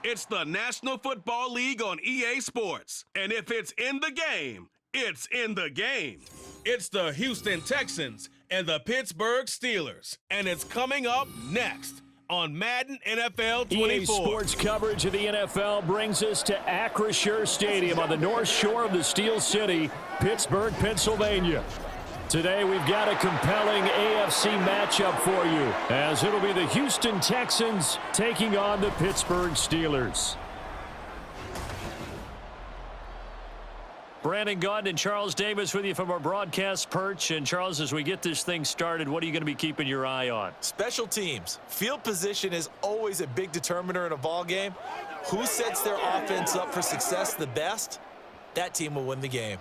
It's the National Football League on EA Sports. And if it's in the game, it's in the game. It's the Houston Texans and the Pittsburgh Steelers. And it's coming up next on Madden NFL 24. EA Sports coverage of the NFL brings us to Acrisure Stadium on the north shore of the Steel City, Pittsburgh, Pennsylvania. Today we've got a compelling AFC matchup for you, as it'll be the Houston Texans taking on the Pittsburgh Steelers. Brandon Gaunt and Charles Davis with you from our broadcast perch. And Charles, as we get this thing started, what are you going to be keeping your eye on? Special teams. Field position is always a big determiner in a ball game. Who sets their offense up for success the best, that team will win the game.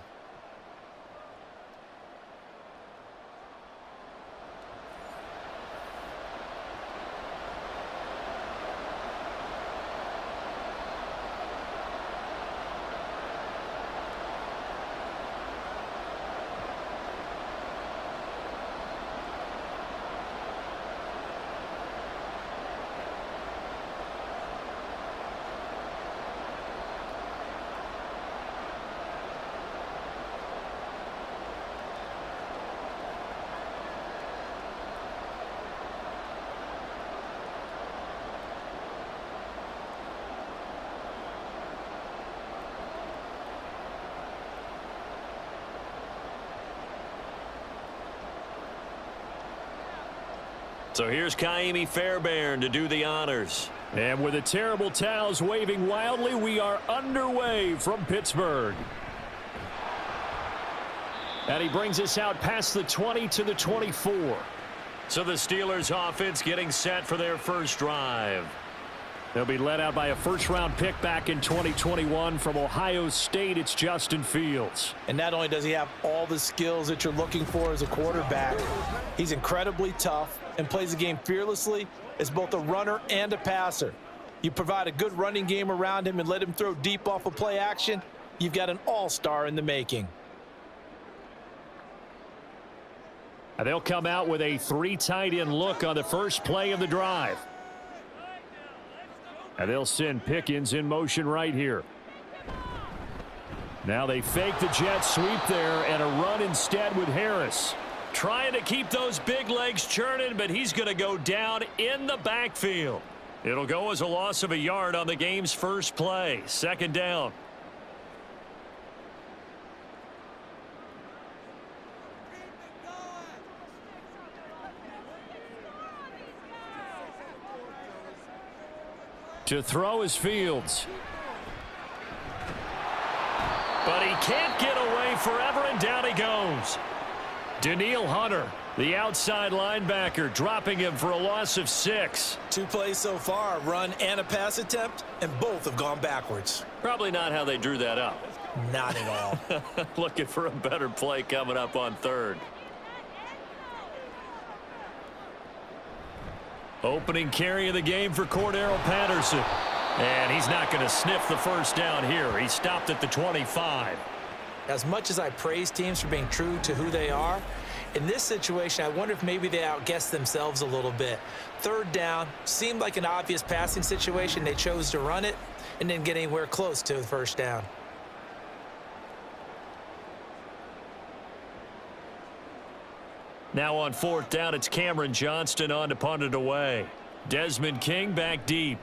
So here's Kaimi Fairbairn to do the honors. And with the terrible towels waving wildly, we are underway from Pittsburgh. And he brings us out past the 20 to the 24. So the Steelers offense getting set for their first drive. They'll be led out by a first-round pick back in 2021 from Ohio State. It's Justin Fields. And not only does he have all the skills that you're looking for as a quarterback, he's incredibly tough and plays the game fearlessly as both a runner and a passer. You provide a good running game around him and let him throw deep off of play action, you've got an all-star in the making. And they'll come out with a 3 tight end look on the first play of the drive. And they'll send Pickens in motion right here. Now they fake the jet sweep there and a run instead with Harris. Trying to keep those big legs churning, but he's going to go down in the backfield. It'll go as a loss of a yard on the game's first play. Second down. To throw is Fields. But he can't get away forever, and down he goes. Danielle Hunter, the outside linebacker, dropping him for a loss of 6. 2 plays so far, a run and a pass attempt, and both have gone backwards. Probably not how they drew that up. Not at all. Looking for a better play coming up on third. Opening carry of the game for Cordero Patterson. And he's not going to sniff the first down here. He stopped at the 25. As much as I praise teams for being true to who they are, in this situation, I wonder if maybe they outguessed themselves a little bit. Third down seemed like an obvious passing situation. They chose to run it and didn't get anywhere close to the first down. Now on 4th down, it's Cameron Johnston on to punt it away. Desmond King back deep.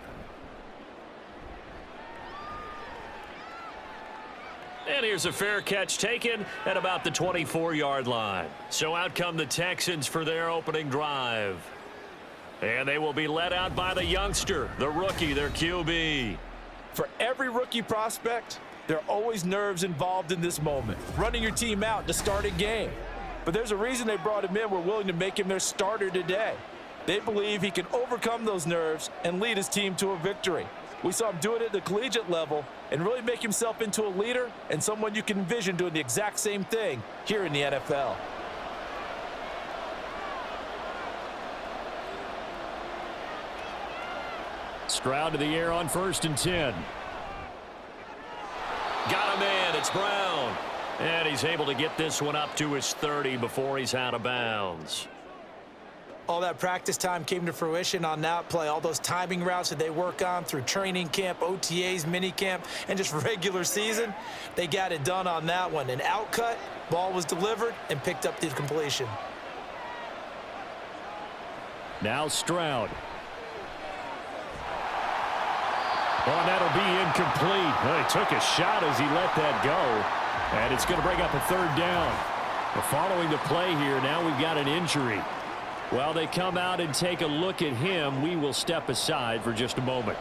And here's a fair catch taken at about the 24-yard line. So out come the Texans for their opening drive. And they will be led out by the youngster, the rookie, their QB. For every rookie prospect, there are always nerves involved in this moment. Running your team out to start a game. But there's a reason they brought him in. We're willing to make him their starter today. They believe he can overcome those nerves and lead his team to a victory. We saw him do it at the collegiate level and really make himself into a leader and someone you can envision doing the exact same thing here in the NFL. Stroud to the air on 1st and 10. Got a man. It's Brown. And he's able to get this one up to his 30 before he's out of bounds. All that practice time came to fruition on that play. All those timing routes that they work on through training camp, OTAs, minicamp, and just regular season, they got it done on that one. An outcut, ball was delivered, and picked up the completion. Now Stroud. Oh, and that'll be incomplete. Well, he took a shot as he let that go, and it's going to bring up a third down. Well, following the play here, now we've got an injury. While they come out and take a look at him, we will step aside for just a moment.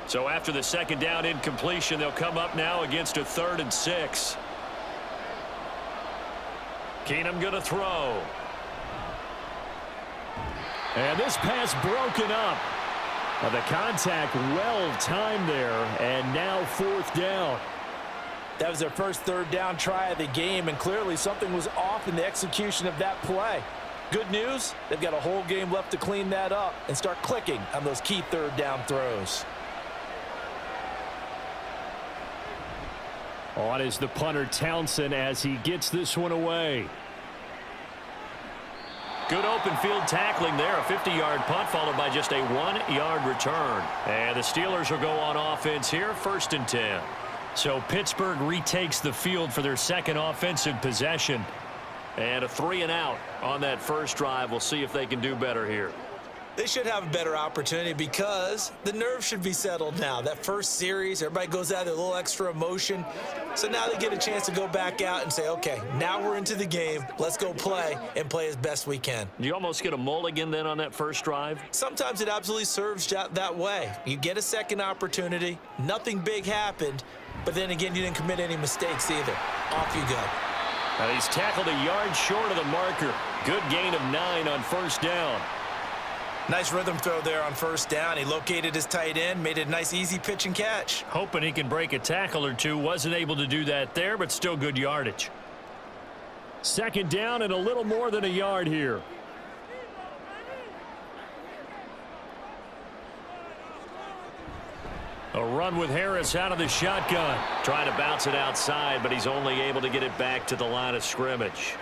So after the second down incompletion, they'll come up now against a 3rd and 6. Keenum going to throw. And this pass broken up. Well, the contact well timed there, and now 4th down. That was their first 3rd down try of the game, and clearly something was off in the execution of that play. Good news, they've got a whole game left to clean that up and start clicking on those key 3rd down throws. On is the punter Townsend as he gets this one away. Good open field tackling there. A 50-yard punt followed by just a 1-yard return. And the Steelers will go on offense here, 1st and 10. So Pittsburgh retakes the field for their second offensive possession. And a 3-and-out on that first drive. We'll see if they can do better here. They should have a better opportunity because the nerves should be settled now. That first series, everybody goes out with a little extra emotion. So now they get a chance to go back out and say, okay, now we're into the game. Let's go play and play as best we can. You almost get a mulligan then on that first drive? Sometimes it absolutely serves that way. You get a second opportunity. Nothing big happened. But then again, you didn't commit any mistakes either. Off you go. Now he's tackled a yard short of the marker. Good gain of 9 on 1st down. Nice rhythm throw there on 1st down. He located his tight end, made it a nice easy pitch and catch. Hoping he can break a tackle or two. Wasn't able to do that there, but still good yardage. 2nd down and a little more than a yard here. A run with Harris out of the shotgun. Trying to bounce it outside, but he's only able to get it back to the line of scrimmage.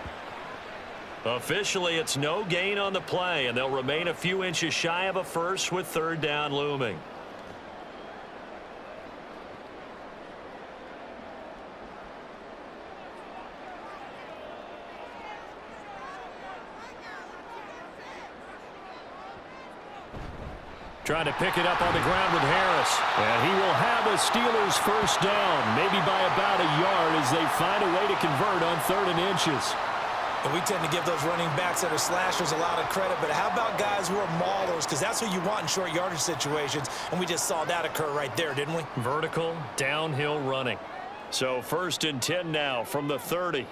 Officially, it's no gain on the play, and they'll remain a few inches shy of a first with 3rd down looming. Trying to pick it up on the ground with Harris. And he will have a Steelers 1st down, maybe by about a yard as they find a way to convert on 3rd and inches. And we tend to give those running backs that are slashers a lot of credit, but how about guys who are maulers? Because that's what you want in short yardage situations, and we just saw that occur right there, didn't we? Vertical, downhill running. So 1st and 10 now from the 30.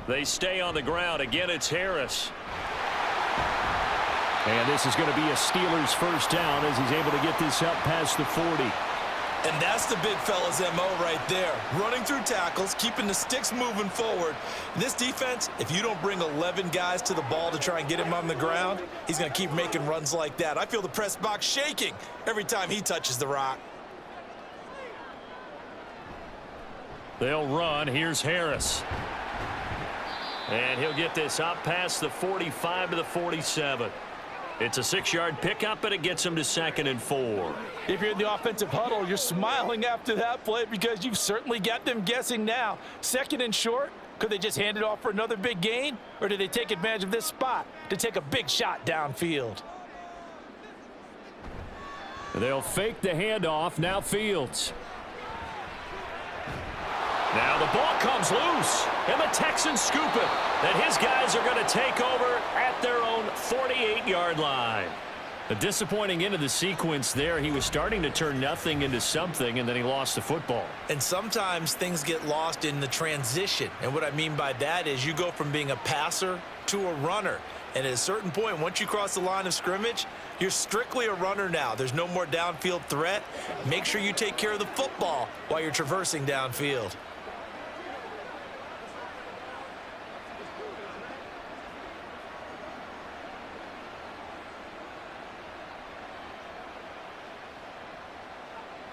They stay on the ground. Again, it's Harris. And this is going to be a Steelers 1st down as he's able to get this up past the 40. And that's the big fella's MO right there. Running through tackles, keeping the sticks moving forward. This defense, if you don't bring 11 guys to the ball to try and get him on the ground, he's going to keep making runs like that. I feel the press box shaking every time he touches the rock. They'll run. Here's Harris. And he'll get this up past the 45 to the 47. It's a 6-yard pickup, and it gets him to 2nd and 4. If you're in the offensive huddle, you're smiling after that play because you've certainly got them guessing now. 2nd and short, could they just hand it off for another big gain? Or do they take advantage of this spot to take a big shot downfield? They'll fake the handoff. Now Fields. Now the ball comes loose, and the Texans scoop it. And his guys are going to take over at their own 48-yard line. A disappointing end of the sequence there. He was starting to turn nothing into something, and then he lost the football. And sometimes things get lost in the transition. And what I mean by that is you go from being a passer to a runner. And at a certain point, once you cross the line of scrimmage, you're strictly a runner now. There's no more downfield threat. Make sure you take care of the football while you're traversing downfield.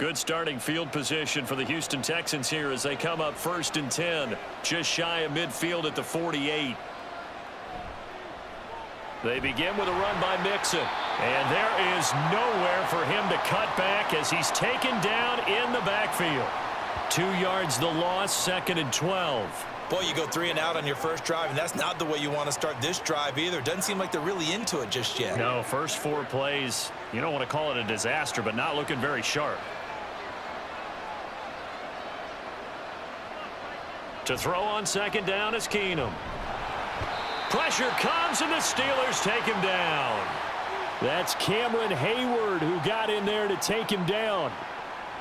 Good starting field position for the Houston Texans here as they come up 1st and 10, just shy of midfield at the 48. They begin with a run by Mixon, and there is nowhere for him to cut back as he's taken down in the backfield. 2 yards the loss, 2nd and 12. Boy, you go 3 and out on your first drive, and that's not the way you want to start this drive either. Doesn't seem like they're really into it just yet. No, first 4 plays, you don't want to call it a disaster, but not looking very sharp. To throw on 2nd down is Keenum. Pressure comes, and the Steelers take him down. That's Cameron Hayward who got in there to take him down.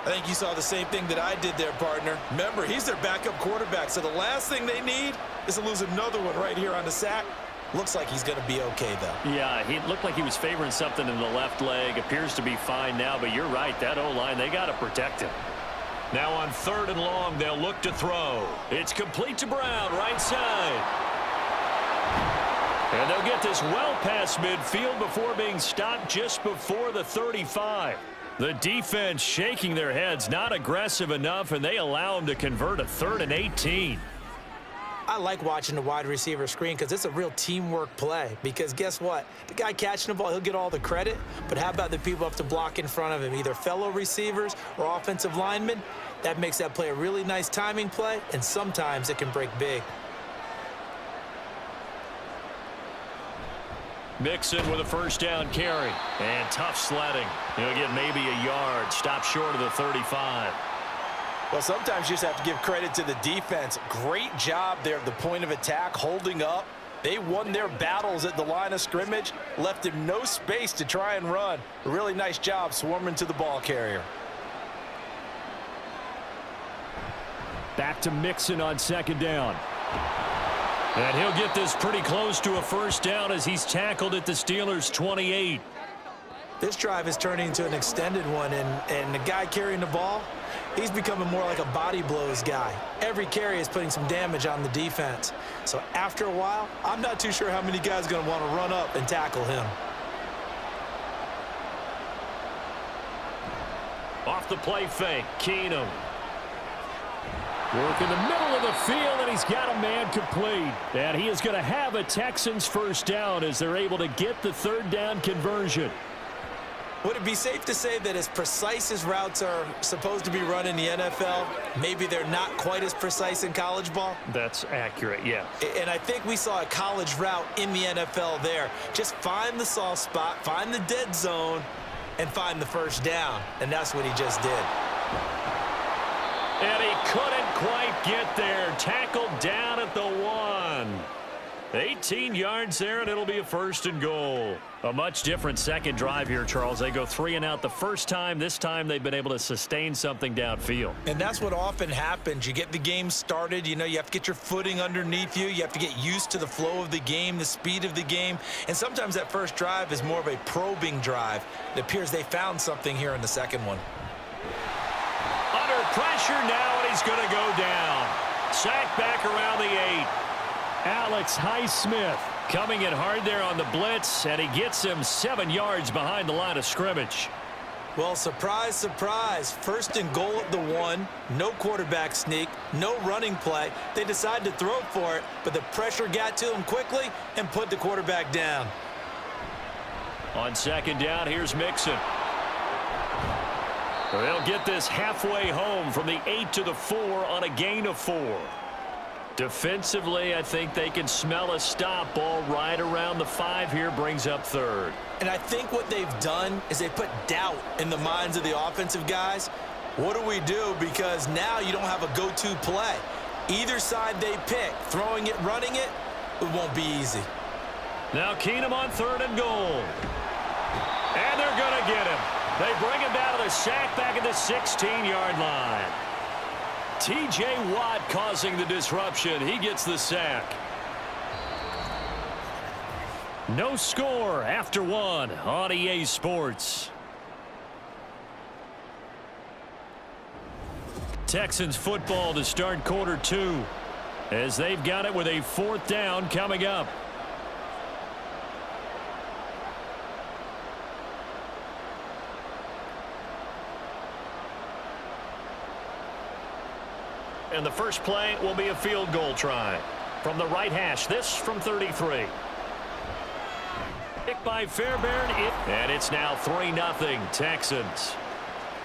I think you saw the same thing that I did there, partner. Remember, he's their backup quarterback, so the last thing they need is to lose another one right here on the sack. Looks like he's going to be okay, though. Yeah, he looked like he was favoring something in the left leg. Appears to be fine now, but you're right. That O-line, they got to protect him. Now on 3rd and long, they'll look to throw. It's complete to Brown, right side. And they'll get this well past midfield before being stopped just before the 35. The defense shaking their heads, not aggressive enough, and they allow them to convert a 3rd and 18. I like watching the wide receiver screen because it's a real teamwork play. Because guess what? The guy catching the ball, he'll get all the credit. But how about the people up to block in front of him, either fellow receivers or offensive linemen? That makes that play a really nice timing play, and sometimes it can break big. Mixon with a 1st down carry. And tough sledding. He'll get maybe a yard. Stop short of the 35. Well, sometimes you just have to give credit to the defense. Great job there at the point of attack, holding up. They won their battles at the line of scrimmage, left him no space to try and run. A really nice job swarming to the ball carrier. Back to Mixon on 2nd down. And he'll get this pretty close to a 1st down as he's tackled at the Steelers' 28. This drive is turning into an extended one, and the guy carrying the ball, he's becoming more like a body blows guy. Every carry is putting some damage on the defense. So after a while, I'm not too sure how many guys are going to want to run up and tackle him. Off the play fake, Keenum. Work in the middle of the field, and he's got a man complete. And he is going to have a Texans 1st down as they're able to get the 3rd down conversion. Would it be safe to say that as precise as routes are supposed to be run in the NFL, maybe they're not quite as precise in college ball? That's accurate, yeah. And I think we saw a college route in the NFL there. Just find the soft spot, find the dead zone, and find the 1st down. And that's what he just did. And he couldn't quite get there. Tackled down at the 1. 18 yards there, and it'll be a 1st and goal. A much different second drive here, Charles. They go 3 and out the first time. This time they've been able to sustain something downfield. And that's what often happens. You get the game started. You know, you have to get your footing underneath you. You have to get used to the flow of the game, the speed of the game. And sometimes that first drive is more of a probing drive. It appears they found something here in the second one. Under pressure now, and he's going to go down. Sacked back around the 8. Alex Highsmith coming in hard there on the blitz, and he gets him 7 yards behind the line of scrimmage. Well, surprise, surprise. 1st and goal at the 1. No quarterback sneak. No running play. They decide to throw for it, but the pressure got to him quickly and put the quarterback down. On 2nd down, here's Mixon. They'll get this halfway home from the 8 to the 4 on a gain of 4. Defensively, I think they can smell a stop. Ball right around the 5 here, brings up 3rd. And I think what they've done is they put doubt in the minds of the offensive guys. What do we do? Because now you don't have a go-to play. Either side they pick, throwing it, running it, it won't be easy. Now Keenum on 3rd and goal. And they're going to get him. They bring him down to the sack back at the 16-yard line. T.J. Watt causing the disruption. He gets the sack. No score after 1 on EA Sports. Texans football to start quarter 2 as they've got it with a 4th down coming up. and the first play will be a field goal try. From the right hash, this from 33. Pick by Fairbairn, and it's now 3-0 Texans.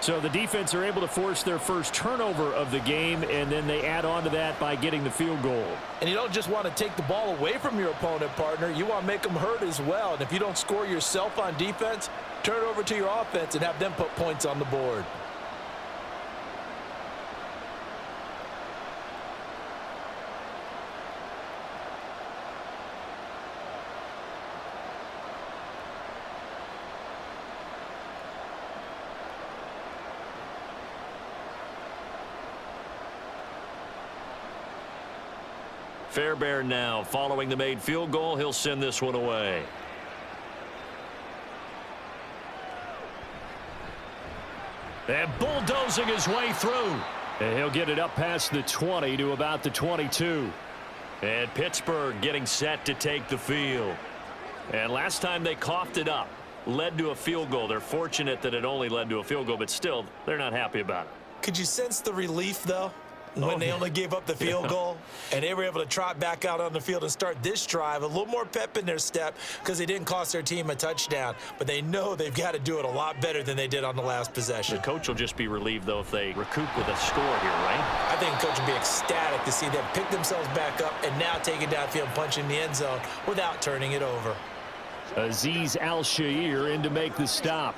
So the defense are able to force their first turnover of the game, and then they add on to that by getting the field goal. And you don't just want to take the ball away from your opponent, partner. You want to make them hurt as well. And if you don't score yourself on defense, turn it over to your offense and have them put points on the board. Fairbairn now following the made field goal. He'll send this one away. And bulldozing his way through. And he'll get it up past the 20 to about the 22. And Pittsburgh getting set to take the field. And last time they coughed it up, led to a field goal. They're fortunate that it only led to a field goal, but still, they're not happy about it. Could you sense the relief, though, when they only gave up the field goal and they were able to trot back out on the field and start this drive? A little more pep in their step because they didn't cost their team a touchdown, but they know they've got to do it a lot better than they did on the last possession. The coach will just be relieved, though, if they recoup with a score here, right? I think the coach will be ecstatic to see them pick themselves back up and now take it downfield and punch in the end zone without turning it over. Azeez Al-Shaair in to make the stop.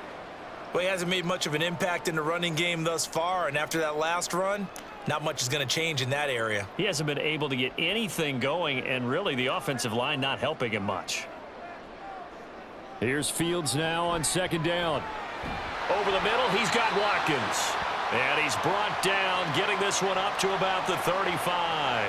Well, he hasn't made much of an impact in the running game thus far, and after that last run, not much is going to change in that area. He hasn't been able to get anything going, and really the offensive line not helping him much. Here's Fields now on second down. Over the middle, he's got Watkins. And he's brought down, getting this one up to about the 35.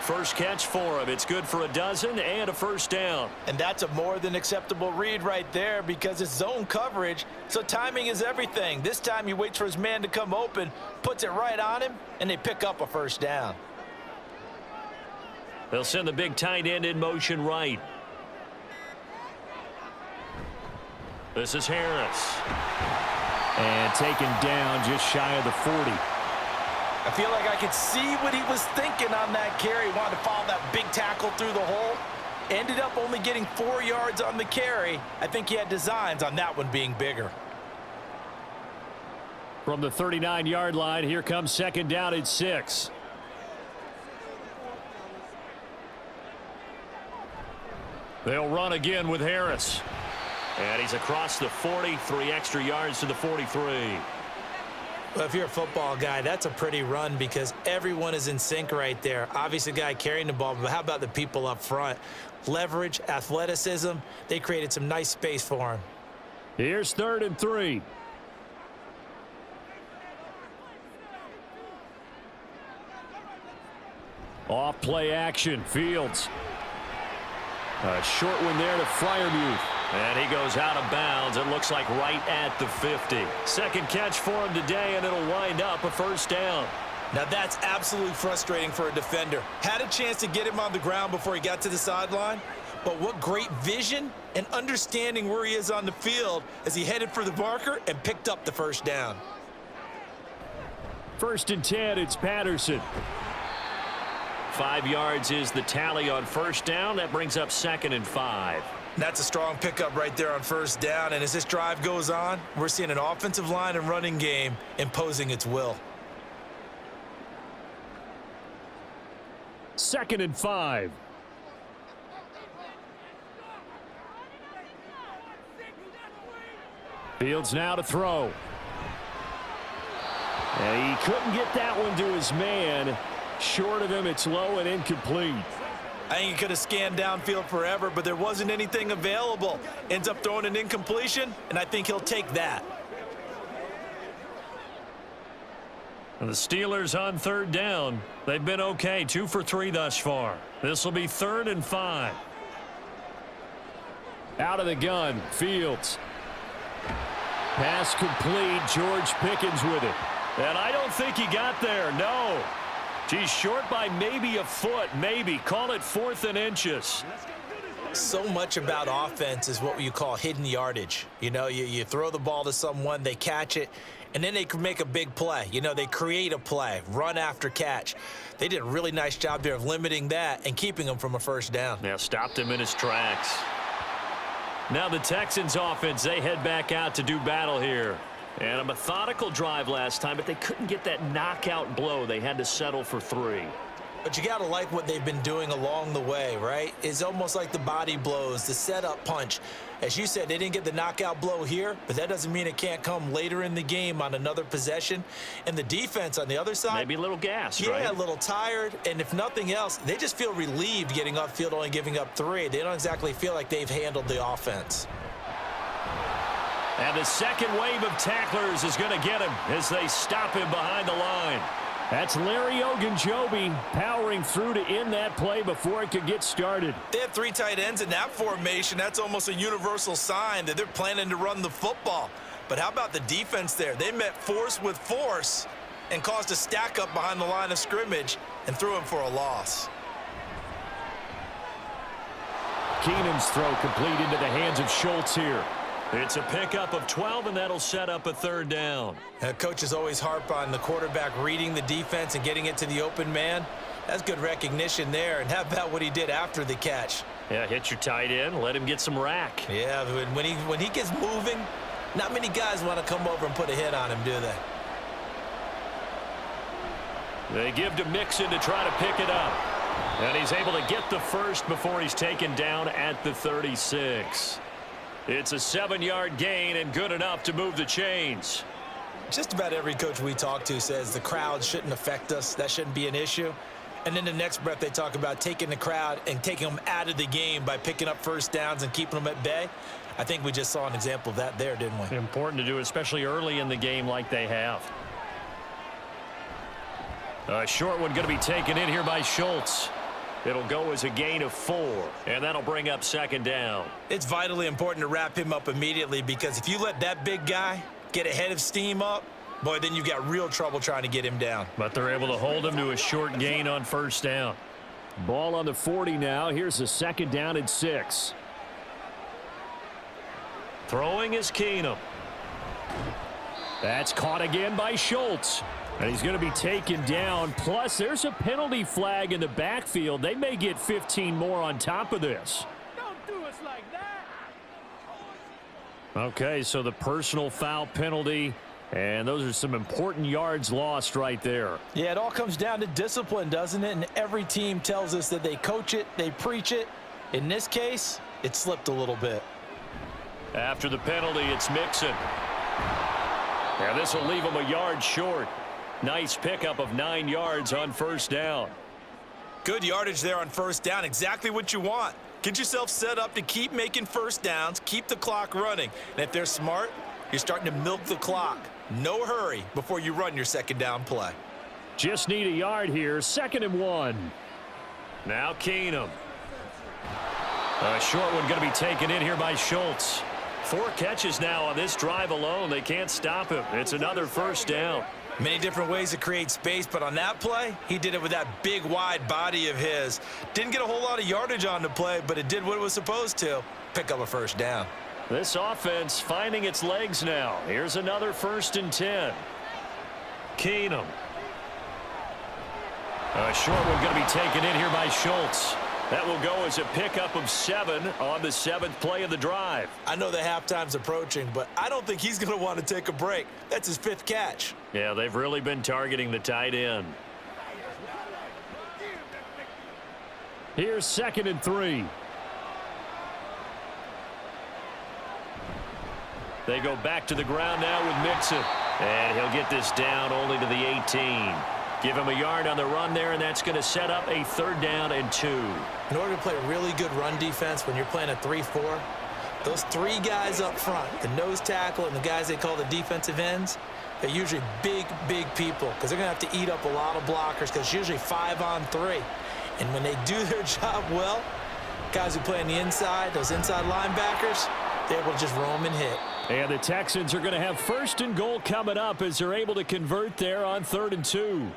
First catch for him. It's good for a dozen and a first down. And that's a more than acceptable read right there because it's zone coverage, so timing is everything. This time he waits for his man to come open, puts it right on him, and they pick up a first down. They'll send the big tight end in motion right. This is Harris. And taken down just shy of the 40. I feel like I could see what he was thinking on that carry. He wanted to follow that big tackle through the hole. Ended up only getting 4 yards on the carry. I think he had designs on that one being bigger. From the 39-yard line, here comes second down at 6. They'll run again with Harris. And he's across the 40, 3 extra yards to the 43. Well, if you're a football guy, that's a pretty run because everyone is in sync right there. Obviously, the guy carrying the ball, but how about the people up front? Leverage, athleticism, they created some nice space for him. Here's 3rd and 3. Off play action, Fields. A short one there to Freiermuth. And he goes out of bounds. It looks like right at the 50. Second catch for him today, and it'll wind up a first down. Now that's absolutely frustrating for a defender. Had a chance to get him on the ground before he got to the sideline, but what great vision and understanding where he is on the field as he headed for the marker and picked up the first down. 1st and 10, it's Patterson. 5 yards is the tally on first down. That brings up 2nd and 5. That's a strong pickup right there on first down, and as this drive goes on, we're seeing an offensive line and running game imposing its will. 2nd and 5. Fields now to throw. And he couldn't get that one to his man. Short of him, it's low and incomplete. I think he could have scanned downfield forever, but there wasn't anything available. Ends up throwing an incompletion, and I think he'll take that. And the Steelers on 3rd down. They've been okay, 2 for 3 thus far. This will be 3rd and 5. Out of the gun, Fields. Pass complete, George Pickens with it. And I don't think he got there, no. He's short by maybe a foot, maybe. Call it 4th and inches. So much about offense is what you call hidden yardage. You know, you throw the ball to someone, they catch it, and then they can make a big play. You know, they create a play, run after catch. They did a really nice job there of limiting that and keeping him from a first down. Yeah, stopped him in his tracks. Now the Texans offense, they head back out to do battle here. And a methodical drive last time, but they couldn't get that knockout blow. They had to settle for 3. But you got to like what they've been doing along the way, right? It's almost like the body blows, the setup punch. As you said, they didn't get the knockout blow here, but that doesn't mean it can't come later in the game on another possession. And the defense on the other side, maybe a little gassed, yeah, right? a little tired. And if nothing else, they just feel relieved getting upfield, only giving up 3. They don't exactly feel like they've handled the offense. And the second wave of tacklers is going to get him as they stop him behind the line. That's Larry Ogunjobi powering through to end that play before it could get started. They have 3 tight ends in that formation. That's almost a universal sign that they're planning to run the football. But how about the defense there? They met force with force and caused a stack up behind the line of scrimmage and threw him for a loss. Keenum's throw complete into the hands of Schultz here. It's a pickup of 12, and that'll set up a 3rd down. Coaches always harp on the quarterback reading the defense and getting it to the open man. That's good recognition there. And how about what he did after the catch? Yeah, hit your tight end, let him get some rack. Yeah, when he gets moving, not many guys want to come over and put a hit on him, do they? They give to Mixon to try to pick it up. And he's able to get the first before he's taken down at the 36. It's a 7-yard gain and good enough to move the chains. Just about every coach we talk to says the crowd shouldn't affect us. That shouldn't be an issue. And then the next breath they talk about taking the crowd and taking them out of the game by picking up first downs and keeping them at bay. I think we just saw an example of that there, didn't we? Important to do, especially early in the game like they have. A short one going to be taken in here by Schultz. It'll go as a gain of 4, and that'll bring up 2nd down. It's vitally important to wrap him up immediately because if you let that big guy get ahead of steam up, boy, then you've got real trouble trying to get him down. But they're able to hold him to a short gain on 1st down. Ball on the 40 now. Here's a 2nd down and 6. Throwing is Keenum. That's caught again by Schultz. And he's going to be taken down. Plus, there's a penalty flag in the backfield. They may get 15 more on top of this. Don't do us like that. Okay, so the personal foul penalty, and those are some important yards lost right there. Yeah, it all comes down to discipline, doesn't it? And every team tells us that they coach it, they preach it. In this case, it slipped a little bit. After the penalty, it's Mixon. And this will leave him a yard short. Nice pickup of 9 yards on 1st down. Good yardage there on 1st down. Exactly what you want. Get yourself set up to keep making first downs, keep the clock running. And if they're smart, you're starting to milk the clock. No hurry before you run your 2nd down play. Just need a yard here. 2nd and 1. Now Keenum. A short one going to be taken in here by Schultz. 4 catches now on this drive alone. They can't stop him. It's another 1st down. Many different ways to create space, but on that play, he did it with that big, wide body of his. Didn't get a whole lot of yardage on the play, but it did what it was supposed to, pick up a 1st down. This offense finding its legs now. Here's another 1st and 10. Keenum. A short one going to be taken in here by Schultz. That will go as a pickup of 7 on the 7th play of the drive. I know the halftime's approaching, but I don't think he's going to want to take a break. That's his 5th catch. Yeah, they've really been targeting the tight end. Here's 2nd and 3. They go back to the ground now with Mixon. And he'll get this down only to the 18. Give him a yard on the run there, and that's going to set up a 3rd down and 2. In order to play really good run defense when you're playing a 3-4, those 3 guys up front, the nose tackle and the guys they call the defensive ends, they're usually big, big people because they're going to have to eat up a lot of blockers because it's usually 5 on 3. And when they do their job well, guys who play on the inside, those inside linebackers, they're able to just roam and hit. And the Texans are going to have 1st and goal coming up as they're able to convert there on 3rd and 2.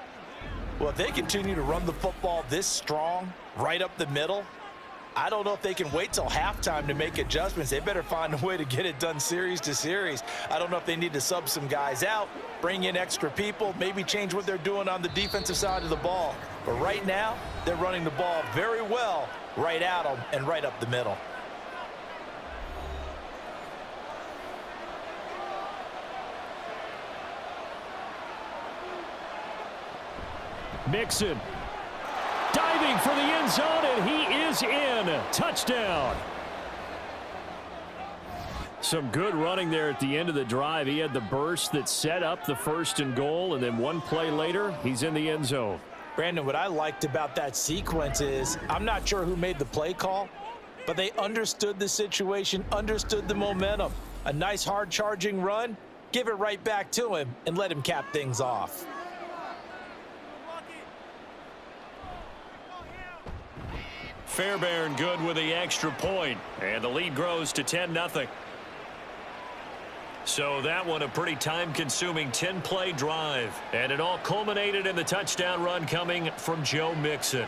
Well, if they continue to run the football this strong, right up the middle, I don't know if they can wait till halftime to make adjustments. They better find a way to get it done series to series. I don't know if they need to sub some guys out, bring in extra people, maybe change what they're doing on the defensive side of the ball. But right now, they're running the ball very well right at them and right up the middle. Mixon diving for the end zone, and he is in. Touchdown. Some good running there at the end of the drive. He had the burst that set up the 1st and goal, and then one play later, he's in the end zone. Brandon, what I liked about that sequence is I'm not sure who made the play call, but they understood the situation, understood the momentum. A nice hard-charging run, give it right back to him, and let him cap things off. Fairbairn good with the extra point, and the lead grows to 10-0. So that one a pretty time-consuming 10-play drive, and it all culminated in the touchdown run coming from Joe Mixon.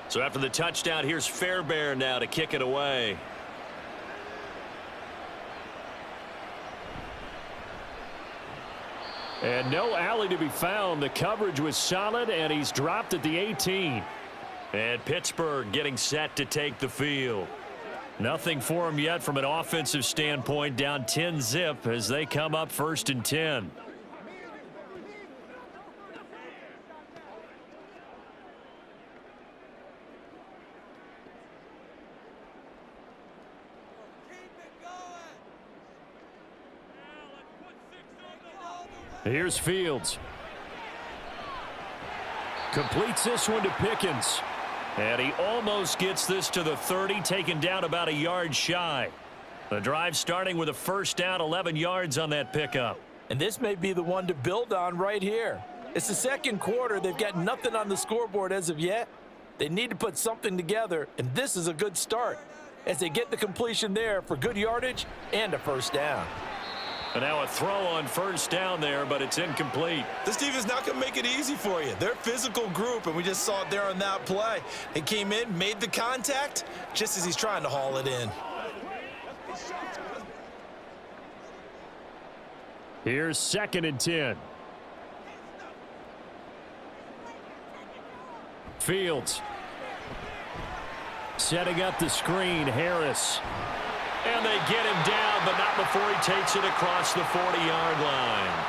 So after the touchdown, here's Fairbairn now to kick it away. And no alley to be found. The coverage was solid, and he's dropped at the 18. And Pittsburgh getting set to take the field. Nothing for him yet from an offensive standpoint. Down 10-zip as they come up 1st and 10. Here's Fields. Completes this one to Pickens. And he almost gets this to the 30, taken down about a yard shy. The drive starting with a 1st down, 11 yards on that pickup. And this may be the one to build on right here. It's the 2nd quarter. They've got nothing on the scoreboard as of yet. They need to put something together, and this is a good start as they get the completion there for good yardage and a 1st down. And now a throw on 1st down there, but it's incomplete. This defense not going to make it easy for you. They're a physical group, and we just saw it there on that play. They came in, made the contact, just as he's trying to haul it in. Here's 2nd and 10. Fields. Setting up the screen, Harris. And they get him down, but not before he takes it across the 40-yard line.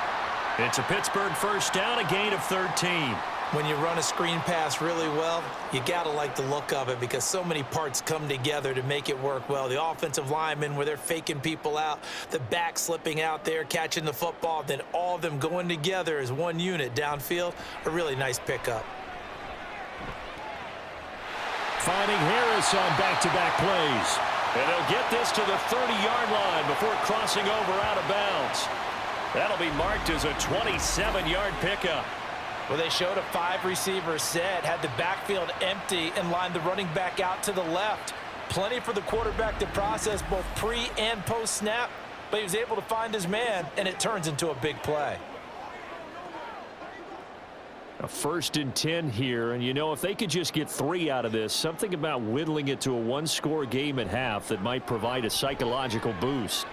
It's a Pittsburgh 1st down, a gain of 13. When you run a screen pass really well, you got to like the look of it because so many parts come together to make it work well. The offensive linemen where they're faking people out, the back slipping out there, catching the football, then all of them going together as one unit downfield. A really nice pickup. Finding Harris on back-to-back plays. And they'll get this to the 30-yard line before crossing over out of bounds. That'll be marked as a 27-yard pickup. Well, they showed a 5-receiver set, had the backfield empty, and lined the running back out to the left. Plenty for the quarterback to process both pre- and post-snap, but he was able to find his man, and it turns into a big play. A 1st and 10 here, and you know, if they could just get 3 out of this, something about whittling it to a 1-score game at half that might provide a psychological boost.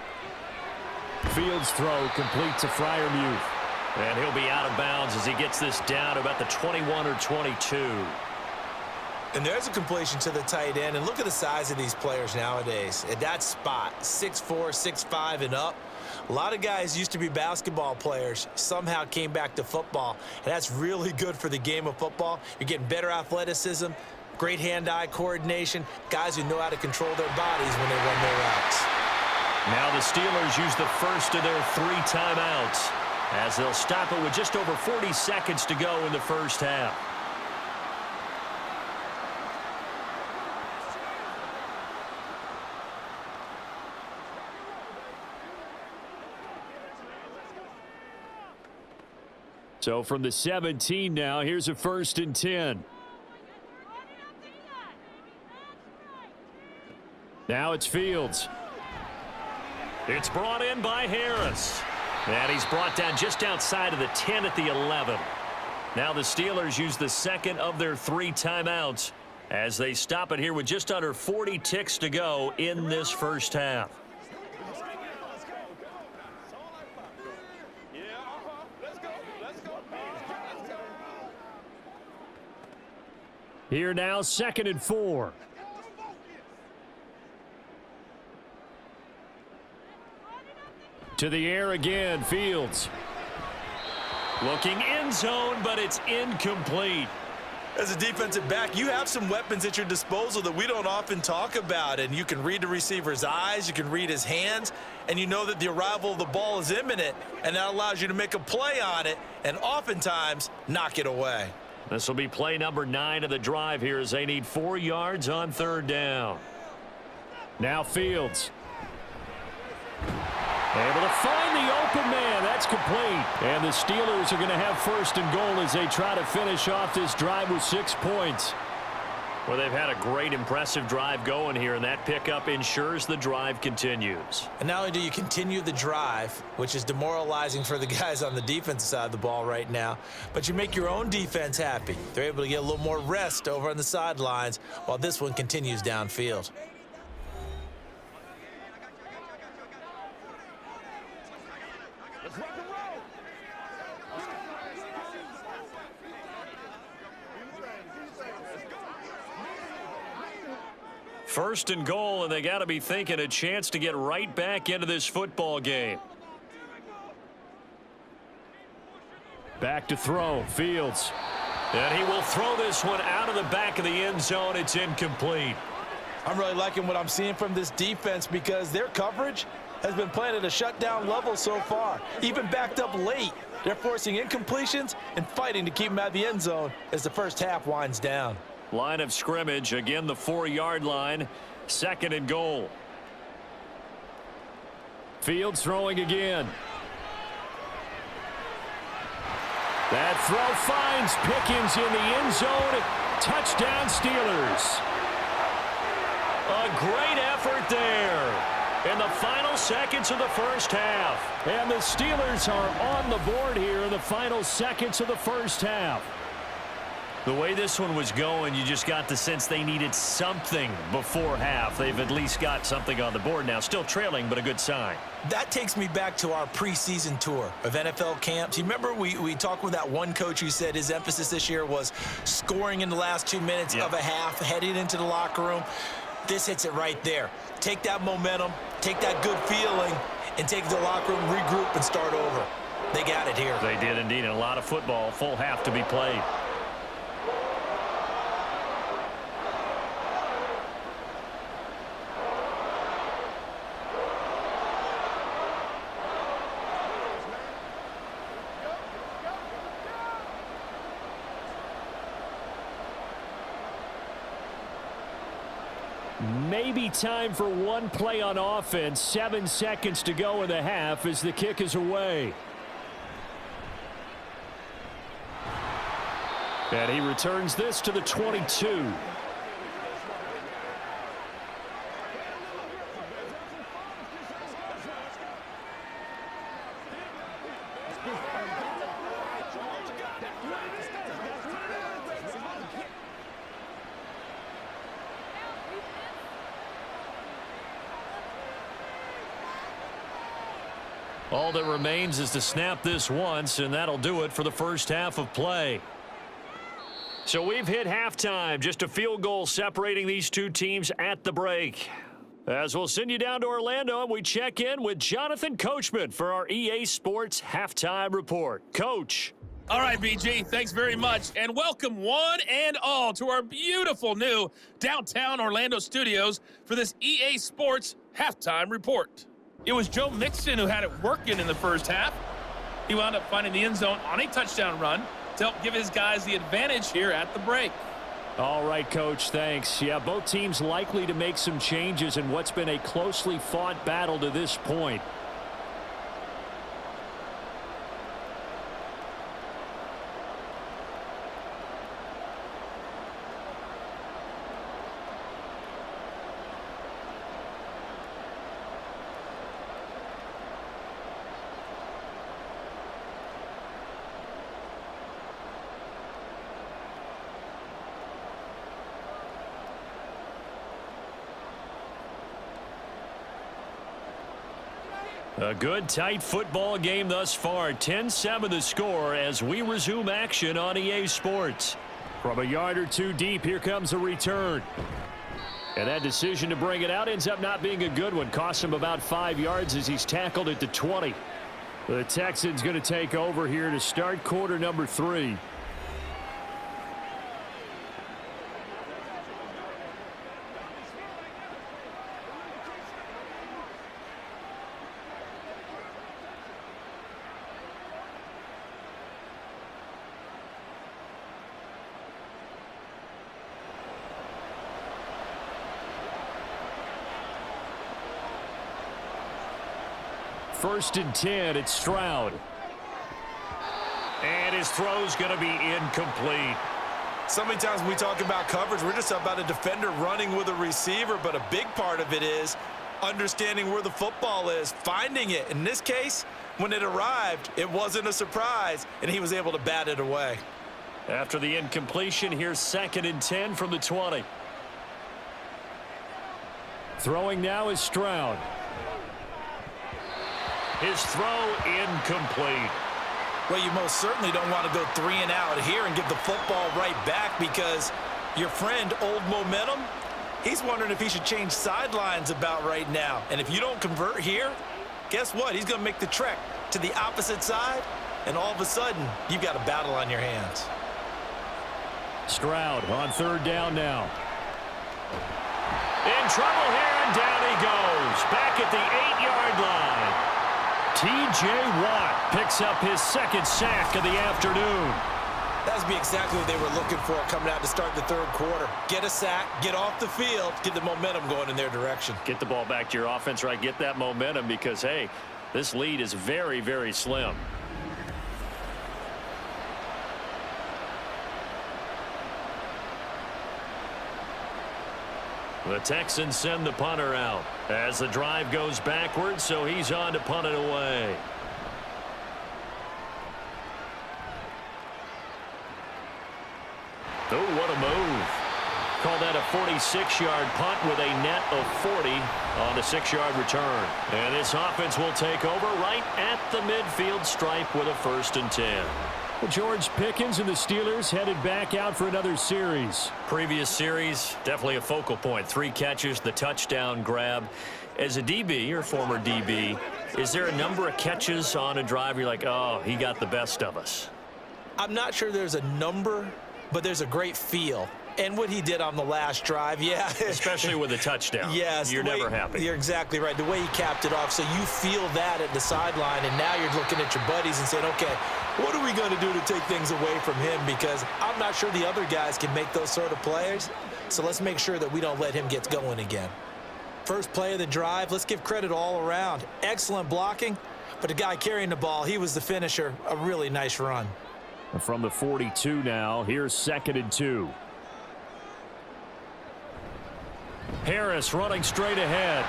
Fields throw complete to Freiermuth. And he'll be out of bounds as he gets this down about the 21 or 22. And there's a completion to the tight end, and look at the size of these players nowadays. At that spot, 6'4", 6'5", and up. A lot of guys used to be basketball players, somehow came back to football, and that's really good for the game of football. You're getting better athleticism, great hand-eye coordination, guys who know how to control their bodies when they run their routes. Now the Steelers use the first of their 3 timeouts as they'll stop it with just over 40 seconds to go in the 1st half. So from the 17 now, here's a 1st and 10. Now it's Fields. It's brought in by Harris. And he's brought down just outside of the 10 at the 11. Now the Steelers use the second of their 3 timeouts as they stop it here with just under 40 ticks to go in this first half. Here now, 2nd and 4. To the air again, Fields. Looking end zone, but it's incomplete. As a defensive back, you have some weapons at your disposal that we don't often talk about, and you can read the receiver's eyes, you can read his hands, and you know that the arrival of the ball is imminent, and that allows you to make a play on it and oftentimes knock it away. This will be play number 9 of the drive here as they need 4 yards on 3rd down. Now Fields. Able to find the open man. That's complete. And the Steelers are going to have 1st and goal as they try to finish off this drive with 6 points. Well, they've had a great, impressive drive going here, and that pickup ensures the drive continues. And not only do you continue the drive, which is demoralizing for the guys on the defensive side of the ball right now, but you make your own defense happy. They're able to get a little more rest over on the sidelines while this one continues downfield. First and goal, and they got to be thinking a chance to get right back into this football game. Back to throw, Fields. And he will throw this one out of the back of the end zone. It's incomplete. I'm really liking what I'm seeing from this defense because their coverage has been playing at a shutdown level so far. Even backed up late, they're forcing incompletions and fighting to keep them out of the end zone as the first half winds down. Line of scrimmage, again the 4-yard line, 2nd and goal. Fields throwing again. That throw finds Pickens in the end zone. Touchdown Steelers. A great effort there in the final seconds of the first half. And the Steelers are on the board here in the final seconds of the first half. The way this one was going, you just got the sense they needed something before half. They've at least got something on the board now. Still trailing, but a good sign. That takes me back to our preseason tour of NFL camps. You remember we talked with that one coach who said his emphasis this year was scoring in the last 2 minutes of a half, heading into the locker room. This hits it right there. Take that momentum, take that good feeling, and take it to the locker room, regroup, and start over. They got it here. They did indeed, and a lot of football, full half to be played. Maybe time for one play on offense. 7 seconds to go in the half as the kick is away. And he returns this to the 22. All that remains is to snap this once, and that'll do it for the first half of play. So we've hit halftime, just a field goal separating these two teams at the break. As we'll send you down to Orlando, and we check in with Jonathan Coachman for our EA Sports Halftime Report. Coach. All right, BG, thanks very much, and welcome one and all to our beautiful new downtown Orlando studios for this EA Sports Halftime Report. It was Joe Mixon who had it working in the first half. He wound up finding the end zone on a touchdown run to help give his guys the advantage here at the break. All right, Coach, thanks. Yeah, both teams likely to make some changes in what's been a closely fought battle to this point. A good, tight football game thus far. 10-7 the score as we resume action on EA Sports. From a yard or two deep, here comes a return. And that decision to bring it out ends up not being a good one. Costs him about 5 yards as he's tackled at the 20. The Texans going to take over here to start quarter number 3. First and 10, it's Stroud. And his throw's going to be incomplete. So many times when we talk about coverage, we're just about a defender running with a receiver, but a big part of it is understanding where the football is, finding it. In this case, when it arrived, it wasn't a surprise, and he was able to bat it away. After the incompletion, here's second and 10 from the 20. Throwing now is Stroud. His throw incomplete. Well, you most certainly don't want to go 3 and out here and give the football right back because your friend, Old Momentum, he's wondering if he should change sidelines about right now. And if you don't convert here, guess what? He's going to make the trek to the opposite side, and all of a sudden, you've got a battle on your hands. Stroud on third down now. In trouble here, and down he goes. Back at the 8-yard line. T.J. Watt picks up his second sack of the afternoon. That would be exactly what they were looking for coming out to start the third quarter. Get a sack, get off the field, get the momentum going in their direction. Get the ball back to your offense, right? Get that momentum because, hey, this lead is very, very slim. The Texans send the punter out as the drive goes backwards, so he's on to punt it away. Oh, what a move. Call that a 46-yard punt with a net of 40 on a 6-yard return. And this offense will take over right at the midfield stripe with a 1st and 10. George Pickens and the Steelers headed back out for another series. Previous series, definitely a focal point. 3 catches, the touchdown grab. As a DB, or former DB, is there a number of catches on a drive you're like, oh, he got the best of us? I'm not sure there's a number, but there's a great feel. And what he did on the last drive, yeah. Especially with a touchdown. Yes. You're never happy. You're exactly right. The way he capped it off, so you feel that at the sideline, and now you're looking at your buddies and saying, okay, what are we going to do to take things away from him? Because I'm not sure the other guys can make those sort of plays. So let's make sure that we don't let him get going again. First play of the drive, let's give credit all around. Excellent blocking, but the guy carrying the ball, he was the finisher. A really nice run. From the 42 now, here's 2nd and 2. Harris running straight ahead.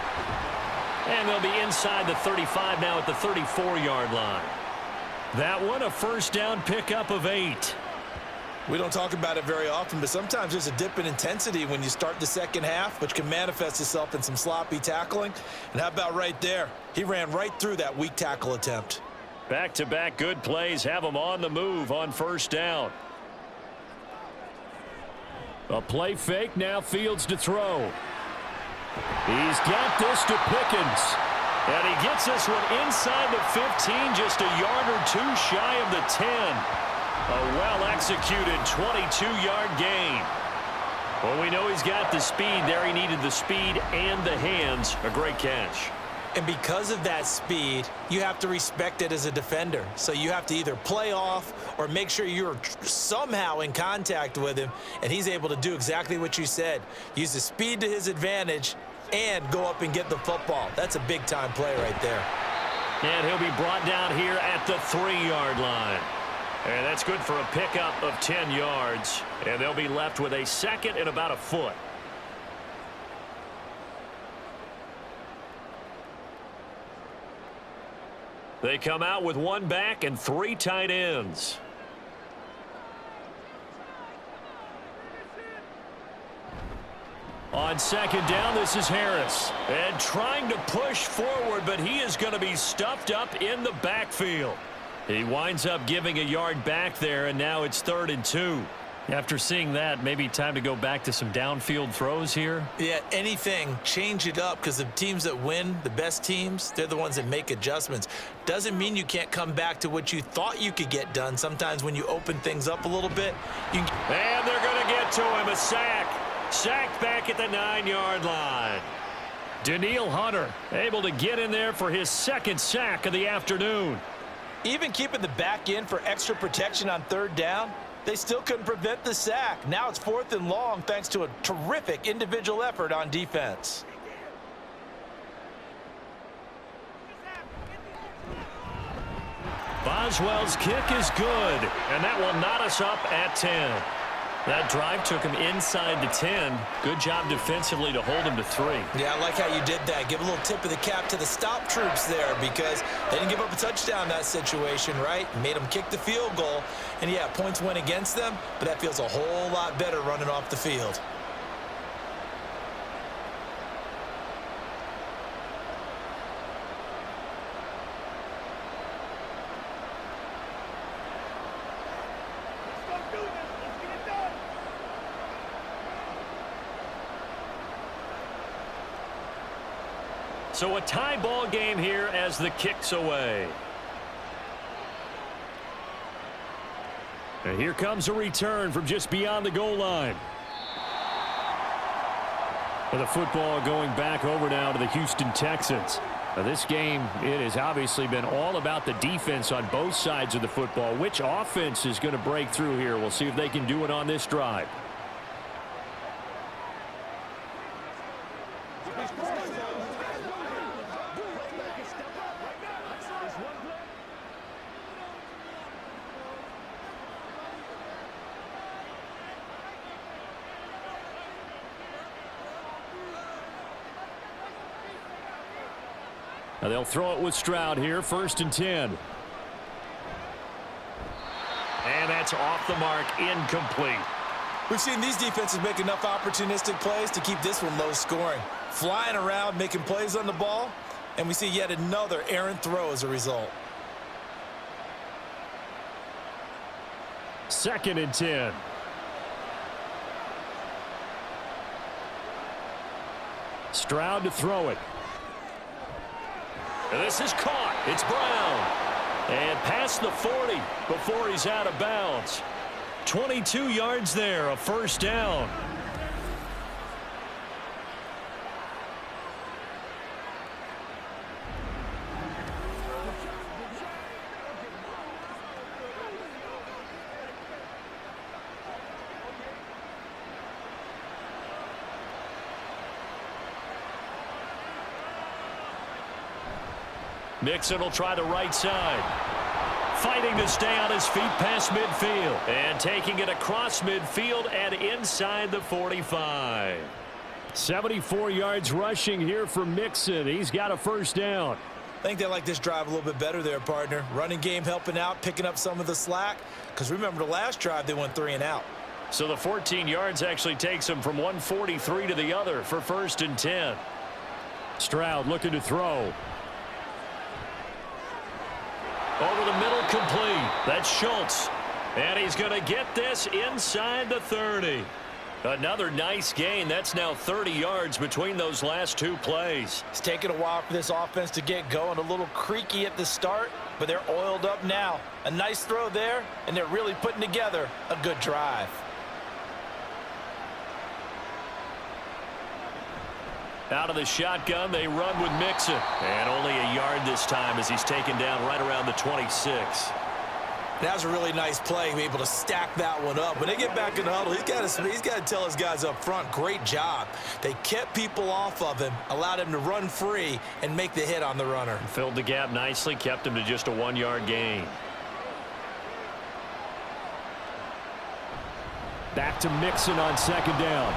And they'll be inside the 35 now at the 34-yard line. That one a first down pickup of 8. We don't talk about it very often, but sometimes there's a dip in intensity when you start the second half, which can manifest itself in some sloppy tackling. And how about right there? He ran right through that weak tackle attempt. Back-to-back good plays have them on the move on first down. A play fake, now Fields to throw. He's got this to Pickens. And he gets this one inside the 15, just a yard or two shy of the 10. A well-executed 22-yard gain. Well, we know he's got the speed there. He needed the speed and the hands. A great catch. And because of that speed, you have to respect it as a defender. So you have to either play off or make sure you're somehow in contact with him, and he's able to do exactly what you said. Use the speed to his advantage and go up and get the football. That's a big-time play right there. And he'll be brought down here at the 3-yard line. And that's good for a pickup of 10 yards. And they'll be left with a second and about a foot. They come out with 1 back and 3 tight ends. On second down, this is Harris. And trying to push forward, but he is going to be stuffed up in the backfield. He winds up giving a yard back there, and now it's 3rd and 2. After seeing that, maybe time to go back to some downfield throws here. Yeah, anything. Change it up, because the teams that win, the best teams, they're the ones that make adjustments. Doesn't mean you can't come back to what you thought you could get done. Sometimes when you open things up a little bit, you can... And they're going to get to him. A sack. Sacked back at the 9-yard line. Daniil Hunter able to get in there for his 2nd sack of the afternoon. Even keeping the back end for extra protection on 3rd down, they still couldn't prevent the sack. Now it's 4th and long thanks to a terrific individual effort on defense. Boswell's kick is good, and that will knot us up at 10. That drive took him inside the 10. Good job defensively to hold him to 3. Yeah, I like how you did that. Give a little tip of the cap to the stop troops there, because they didn't give up a touchdown in that situation, right? Made them kick the field goal. And, yeah, points went against them, but that feels a whole lot better running off the field. So a tie ball game here as the kick's away. And here comes a return from just beyond the goal line. And the football going back over now to the Houston Texans. Now this game, it has obviously been all about the defense on both sides of the football. Which offense is going to break through here? We'll see if they can do it on this drive. Now they'll throw it with Stroud here, 1st and 10. And that's off the mark, incomplete. We've seen these defenses make enough opportunistic plays to keep this one low scoring. Flying around, making plays on the ball, and we see yet another errant throw as a result. 2nd and 10. Stroud to throw it. And this is caught. It's Brown. And past the 40 before he's out of bounds. 22 yards there, a 1st down. Mixon will try the right side. Fighting to stay on his feet past midfield. And taking it across midfield and inside the 45. 74 yards rushing here for Mixon. He's got a 1st down. I think they like this drive a little bit better there, partner. Running game helping out, picking up some of the slack. Because remember, the last drive, they went 3 and out. So the 14 yards actually takes him from 143 to the other for 1st and 10. Stroud looking to throw. Over the middle, complete. That's Schultz. And he's going to get this inside the 30. Another nice gain. That's now 30 yards between those last 2 plays. It's taken a while for this offense to get going. A little creaky at the start, but they're oiled up now. A nice throw there, and they're really putting together a good drive. Out of the shotgun, they run with Mixon. And only a yard this time as he's taken down right around the 26. That was a really nice play, be able to stack that one up. When they get back in the huddle, he's got to tell his guys up front, great job. They kept people off of him, allowed him to run free and make the hit on the runner. Filled the gap nicely, kept him to just a 1-yard gain. Back to Mixon on 2nd down.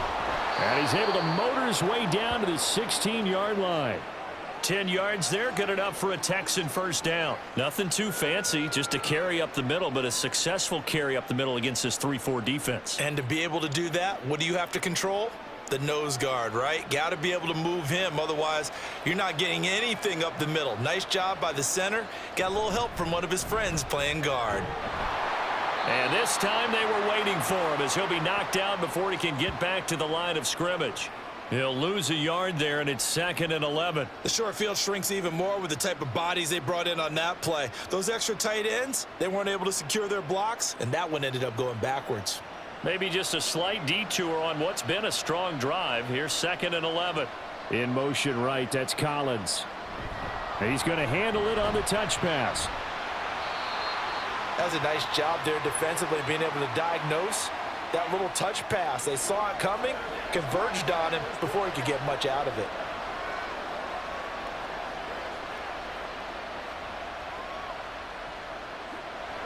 And he's able to motor his way down to the 16-yard line. 10 yards there, good enough for a Texan 1st down. Nothing too fancy, just a carry up the middle, but a successful carry up the middle against this 3-4 defense. And to be able to do that, what do you have to control? The nose guard, right? Got to be able to move him. Otherwise, you're not getting anything up the middle. Nice job by the center. Got a little help from one of his friends playing guard. And this time they were waiting for him as he'll be knocked down before he can get back to the line of scrimmage. He'll lose a yard there, and it's 2nd and 11. The short field shrinks even more with the type of bodies they brought in on that play. Those extra tight ends, they weren't able to secure their blocks, and that one ended up going backwards. Maybe just a slight detour on what's been a strong drive. Here's 2nd and 11. In motion right, that's Collins. He's going to handle it on the touch pass. That was a nice job there defensively, being able to diagnose that little touch pass. They saw it coming, converged on him before he could get much out of it.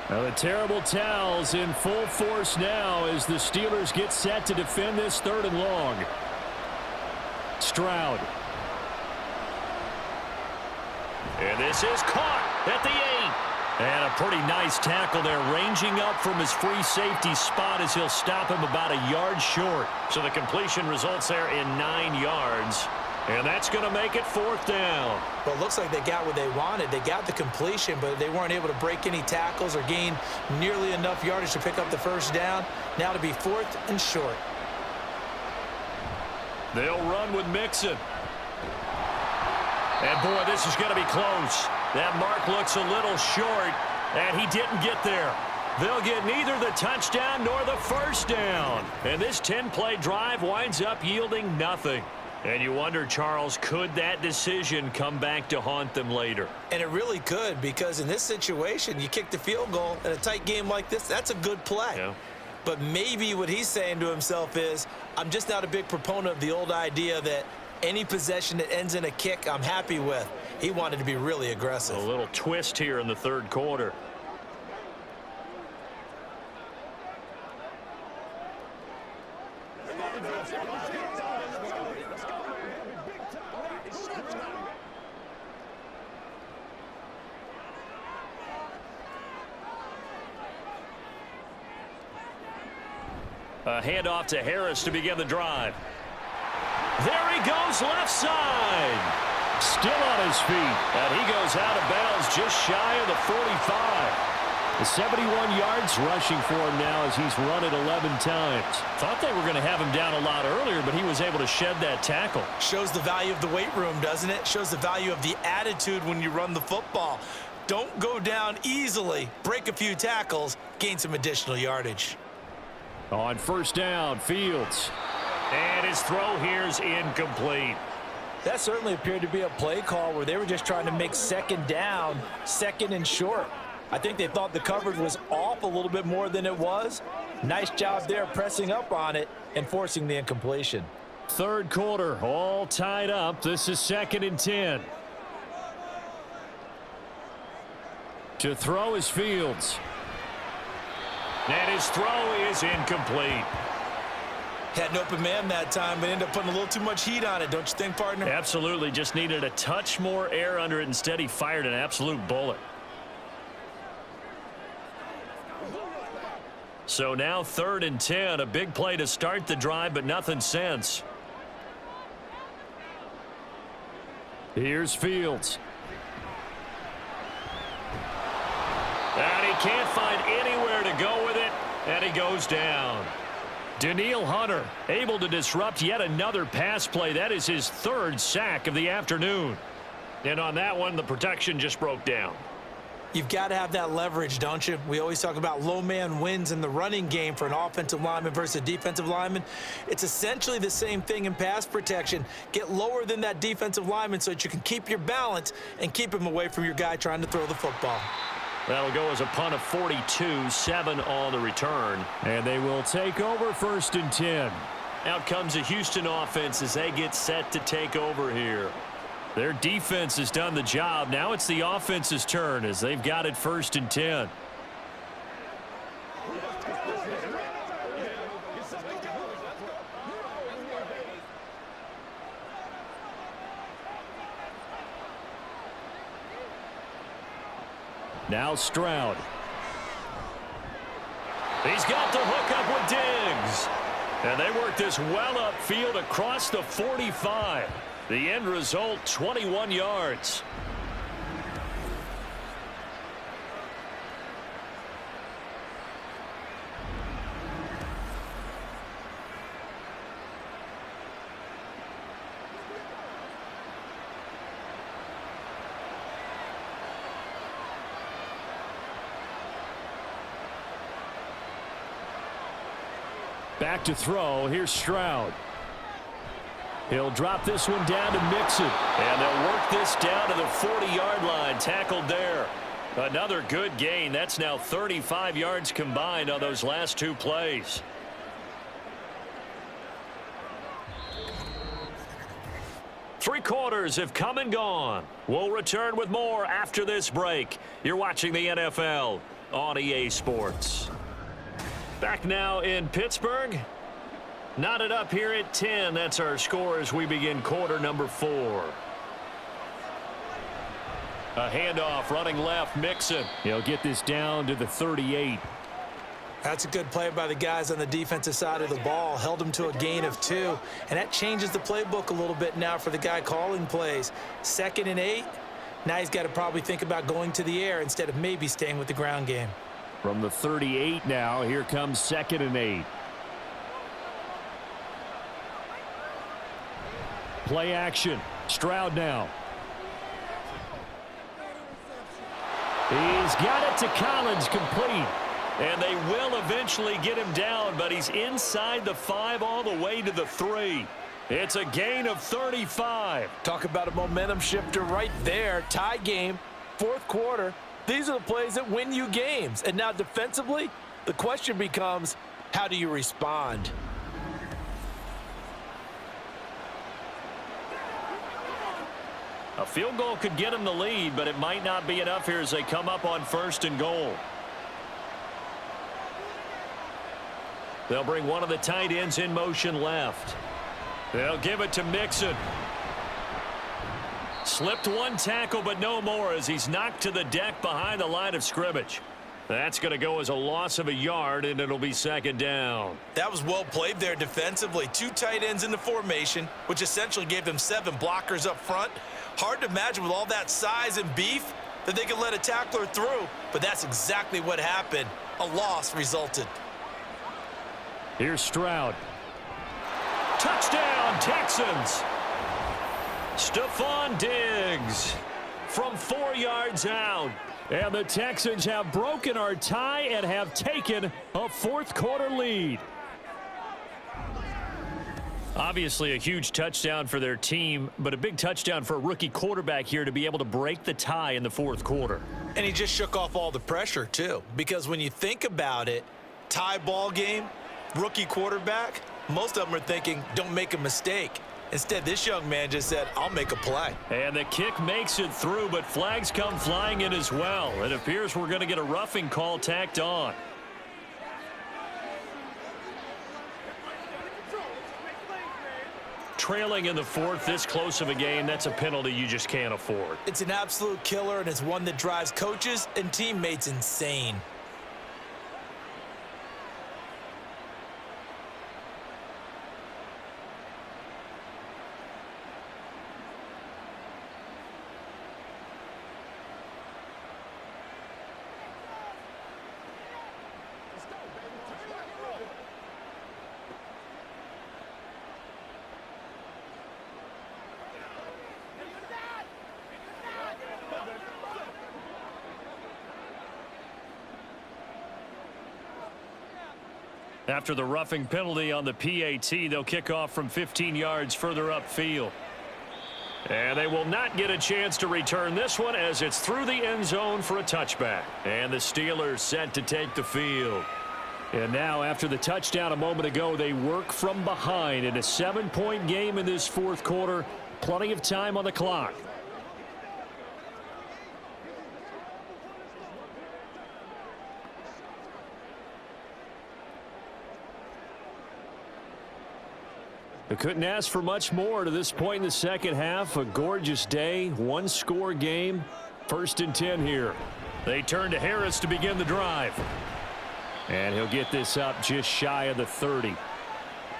Now the terrible towels in full force now as the Steelers get set to defend this 3rd and long. Stroud. And this is caught at the 8. And a pretty nice tackle there, ranging up from his free safety spot as he'll stop him about a yard short. So the completion results there in 9 yards. And that's going to make it 4th down. Well, it looks like they got what they wanted. They got the completion, but they weren't able to break any tackles or gain nearly enough yardage to pick up the 1st down. Now to be 4th and short. They'll run with Mixon. And, boy, this is going to be close. That mark looks a little short, and he didn't get there. They'll get neither the touchdown nor the 1st down. And this 10-play drive winds up yielding nothing. And you wonder, Charles, could that decision come back to haunt them later? And it really could, because in this situation, you kick the field goal in a tight game like this, that's a good play. Yeah. But maybe what he's saying to himself is, I'm just not a big proponent of the old idea that any possession that ends in a kick I'm happy with. He wanted to be really aggressive. A little twist here in the 3rd quarter. A handoff to Harris to begin the drive. There he goes, left side. Still on his feet, and he goes out of bounds just shy of the 45. The 71 yards rushing for him now as he's run it 11 times. Thought they were going to have him down a lot earlier, but he was able to shed that tackle. Shows the value of the weight room, doesn't it? Shows the value of the attitude when you run the football. Don't go down easily. Break a few tackles, gain some additional yardage. On 1st down, Fields. And his throw here's incomplete. That certainly appeared to be a play call where they were just trying to make 2nd down, 2nd and short. I think they thought the coverage was off a little bit more than it was. Nice job there pressing up on it and forcing the incompletion. 3rd quarter, all tied up. This is 2nd and 10. To throw is Fields. And his throw is incomplete. Had an open man that time, but ended up putting a little too much heat on it, don't you think, partner? Absolutely. Just needed a touch more air under it. Instead, he fired an absolute bullet. So now 3rd and 10. A big play to start the drive, but nothing since. Here's Fields. And he can't find anywhere to go with it, and he goes down. Daniil Hunter able to disrupt yet another pass play. That is his 3rd sack of the afternoon. And on that one, the protection just broke down. You've got to have that leverage, don't you? We always talk about low man wins in the running game for an offensive lineman versus a defensive lineman. It's essentially the same thing in pass protection. Get lower than that defensive lineman so that you can keep your balance and keep him away from your guy trying to throw the football. That'll go as a punt of 42, 7 on the return. And they will take over 1st and 10. Out comes the Houston offense as they get set to take over here. Their defense has done the job. Now it's the offense's turn as they've got it 1st and 10. Now Stroud. He's got the hook up with Diggs. And they work this well upfield across the 45. The end result, 21 yards. Back to throw. Here's Stroud. He'll drop this one down to Mixon. And they'll work this down to the 40-yard line. Tackled there. Another good gain. That's now 35 yards combined on those last two plays. Three quarters have come and gone. We'll return with more after this break. You're watching the NFL on EA Sports. Back now in Pittsburgh. Knotted up here at 10. That's our score as we begin quarter number 4. A handoff running left. Mixon. He'll get this down to the 38. That's a good play by the guys on the defensive side of the ball. Held them to a gain of 2. And that changes the playbook a little bit now for the guy calling plays. 2nd and 8. Now he's got to probably think about going to the air instead of maybe staying with the ground game. From the 38 now, here comes 2nd and 8. Play action. Stroud now. He's got it to Collins, complete. And they will eventually get him down, but he's inside the 5 all the way to the 3. It's a gain of 35. Talk about a momentum shifter right there. Tie game, 4th quarter. These are the plays that win you games. And now defensively, the question becomes, how do you respond? A field goal could get him the lead, but it might not be enough here as they come up on 1st and goal. They'll bring one of the tight ends in motion left. They'll give it to Mixon. Slipped one tackle, but no more as he's knocked to the deck behind the line of scrimmage. That's going to go as a loss of a yard, and it'll be 2nd down. That was well played there defensively. 2 tight ends in the formation, which essentially gave them 7 blockers up front. Hard to imagine with all that size and beef that they could let a tackler through, but that's exactly what happened. A loss resulted. Here's Stroud. Touchdown, Texans. Stephon Diggs from 4 yards out. And the Texans have broken our tie and have taken a 4th quarter lead. Obviously a huge touchdown for their team, but a big touchdown for a rookie quarterback here to be able to break the tie in the 4th quarter. And he just shook off all the pressure, too, because when you think about it, tie ball game, rookie quarterback, most of them are thinking, don't make a mistake. Instead, this young man just said, I'll make a play. And the kick makes it through, but flags come flying in as well. It appears we're going to get a roughing call tacked on. Trailing in the 4th, this close of a game, that's a penalty you just can't afford. It's an absolute killer, and it's one that drives coaches and teammates insane. After the roughing penalty on the PAT, they'll kick off from 15 yards further upfield. And they will not get a chance to return this one as it's through the end zone for a touchback. And the Steelers set to take the field. And now after the touchdown a moment ago, they work from behind in a 7-point game in this 4th quarter. Plenty of time on the clock. They couldn't ask for much more to this point in the 2nd half. A gorgeous day, 1-score game. 1st and 10 here. They turn to Harris to begin the drive. And he'll get this up just shy of the 30.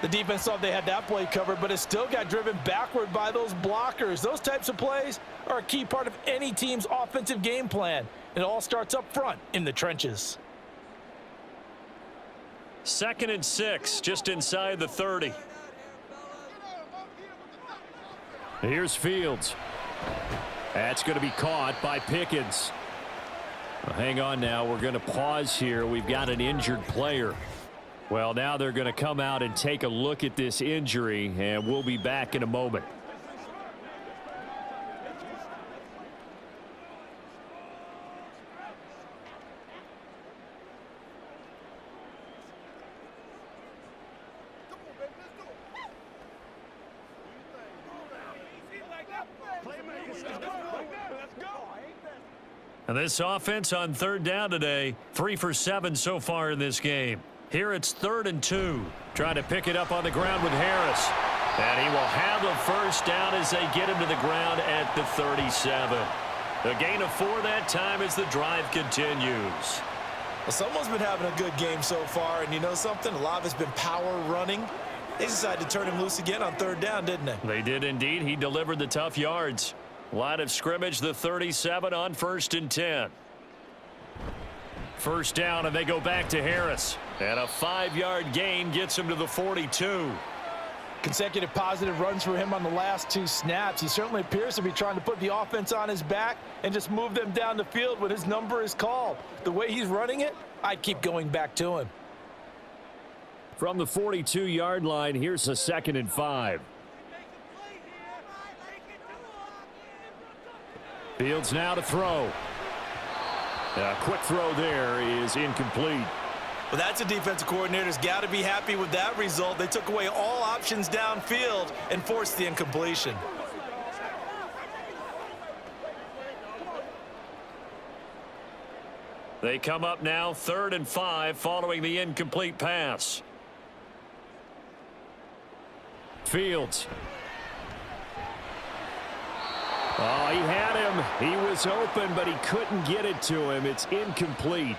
The defense thought they had that play covered, but it still got driven backward by those blockers. Those types of plays are a key part of any team's offensive game plan. It all starts up front in the trenches. 2nd and 6, just inside the 30. Here's Fields. That's going to be caught by Pickens. Well, hang on now. We're going to pause here. We've got an injured player. Well, now they're going to come out and take a look at this injury, and we'll be back in a moment. And this offense on 3rd down today, 3 for 7 so far in this game. Here it's 3rd and 2. Trying to pick it up on the ground with Harris. And he will have a first down as they get him to the ground at the 37. A gain of 4 that time as the drive continues. Well, someone's been having a good game so far, and you know something? A lot of it's been power running. They decided to turn him loose again on 3rd down, didn't they? They did indeed. He delivered the tough yards. Line of scrimmage, the 37 on 1st and 10. First down, and they go back to Harris. And a 5-yard gain gets him to the 42. Consecutive positive runs for him on the last 2 snaps. He certainly appears to be trying to put the offense on his back and just move them down the field when his number is called. The way he's running it, I'd keep going back to him. From the 42-yard line, here's a 2nd and 5. Fields now to throw. A quick throw there is incomplete. Well, that's a defensive coordinator's got to be happy with that result. They took away all options downfield and forced the incompletion. They come up now 3rd and 5 following the incomplete pass. Fields. Oh, he had him. He was open, but he couldn't get it to him. It's incomplete.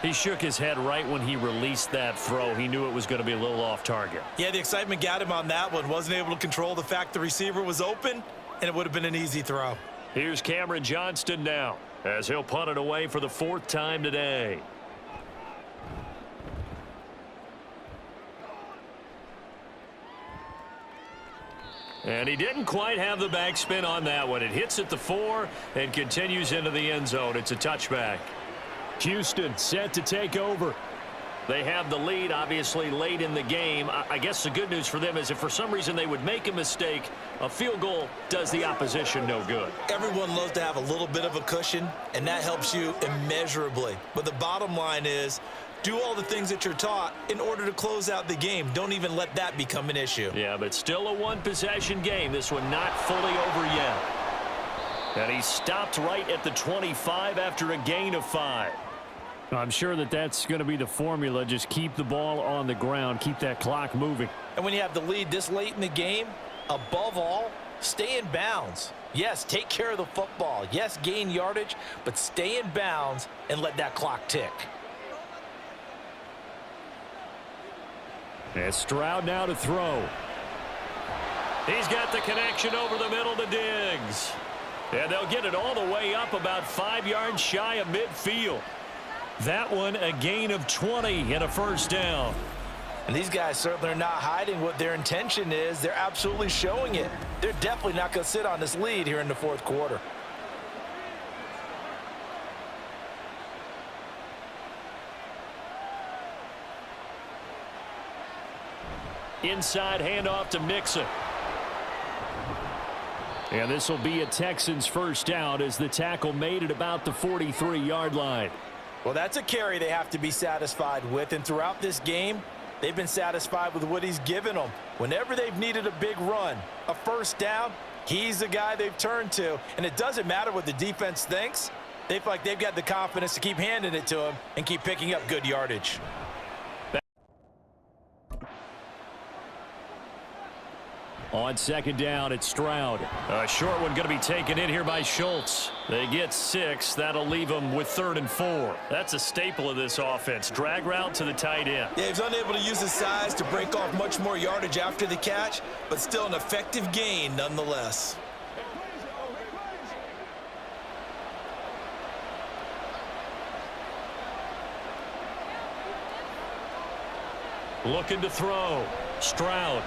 He shook his head right when he released that throw. He knew it was going to be a little off target. Yeah, the excitement got him on that one. Wasn't able to control the fact the receiver was open, and it would have been an easy throw. Here's Cameron Johnston now, as he'll punt it away for the 4th time today. And he didn't quite have the backspin on that one. It hits at the 4 and continues into the end zone. It's a touchback. Houston set to take over. They have the lead, obviously, late in the game. I guess the good news for them is if for some reason they would make a mistake, a field goal does the opposition no good. Everyone loves to have a little bit of a cushion, and that helps you immeasurably. But the bottom line is, do all the things that you're taught in order to close out the game. Don't even let that become an issue. Yeah, but still a one-possession game. This one not fully over yet. And he stopped right at the 25 after a gain of 5. I'm sure that that's going to be the formula. Just keep the ball on the ground. Keep that clock moving. And when you have the lead this late in the game, above all, stay in bounds. Yes, take care of the football. Yes, gain yardage, but stay in bounds and let that clock tick. And Stroud now to throw. He's got the connection over the middle to Diggs. And they'll get it all the way up about 5 yards shy of midfield. That one a gain of 20 and a first down. And these guys certainly are not hiding what their intention is. They're absolutely showing it. They're definitely not going to sit on this lead here in the 4th quarter. Inside handoff to Mixon. And this will be a Texans first down as the tackle made it about the 43-yard line. Well, that's a carry they have to be satisfied with. And throughout this game, they've been satisfied with what he's given them. Whenever they've needed a big run, a first down, he's the guy they've turned to. And it doesn't matter what the defense thinks. They feel like they've got the confidence to keep handing it to him and keep picking up good yardage. On second down, it's Stroud. A short one going to be taken in here by Schultz. They get 6. That'll leave them with 3rd and 4. That's a staple of this offense. Drag route to the tight end. Yeah, he's unable to use his size to break off much more yardage after the catch, but still an effective gain nonetheless. Looking to throw. Stroud.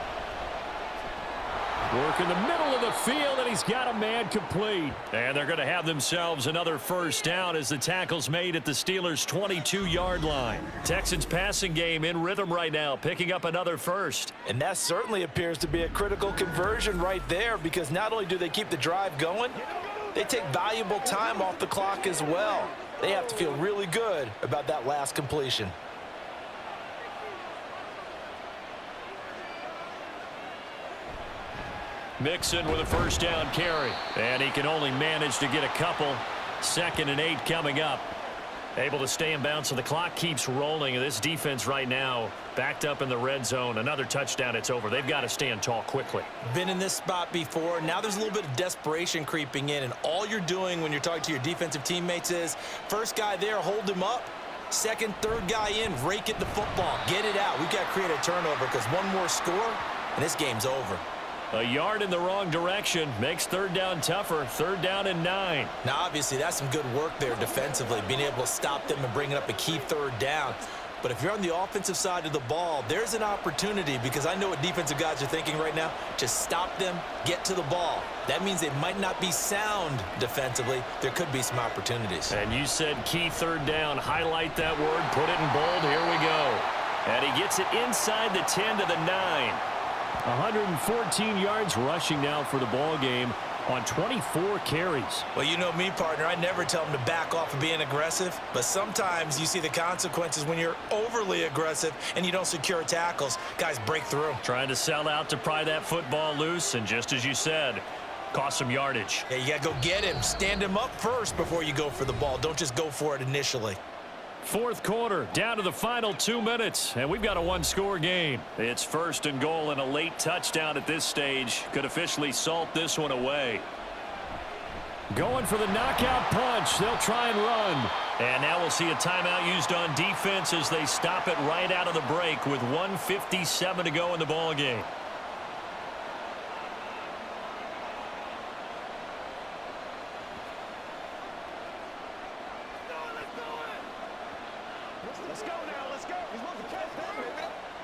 Work in the middle of the field, and he's got a man complete. And they're going to have themselves another first down as the tackle's made at the Steelers' 22-yard line. Texans passing game in rhythm right now, picking up another first. And that certainly appears to be a critical conversion right there, because not only do they keep the drive going, they take valuable time off the clock as well. They have to feel really good about that last completion. Mixon with a first down carry. And he can only manage to get a couple. 2nd and 8 coming up. Able to stay in bounds, so the clock keeps rolling. And this defense right now backed up in the red zone. Another touchdown, it's over. They've got to stand tall quickly. Been in this spot before. Now there's a little bit of desperation creeping in. And all you're doing when you're talking to your defensive teammates is, first guy there, hold him up. Second, third guy in, rake at the football. Get it out. We've got to create a turnover, because one more score, and this game's over. A yard in the wrong direction makes 3rd down tougher. 3rd down and 9. Now, obviously, that's some good work there defensively, being able to stop them and bringing up a key 3rd down. But if you're on the offensive side of the ball, there's an opportunity, because I know what defensive guys are thinking right now. Just stop them, get to the ball. That means they might not be sound defensively. There could be some opportunities. And you said key 3rd down. Highlight that word. Put it in bold. Here we go. And he gets it inside the 10 to the 9. 114 yards rushing now for the ball game on 24 carries. Well, you know me, partner. I never tell them to back off of being aggressive, but sometimes you see the consequences when you're overly aggressive and you don't secure tackles. Guys break through. Trying to sell out to pry that football loose, and just as you said, cost some yardage. Yeah, you got to go get him. Stand him up first before you go for the ball. Don't just go for it initially. 4th quarter, down to the final 2 minutes, and we've got a 1-score game. It's 1st and goal, and a late touchdown at this stage could officially salt this one away. Going for the knockout punch. They'll try and run. And now we'll see a timeout used on defense as they stop it right out of the break with 1:57 to go in the ball game.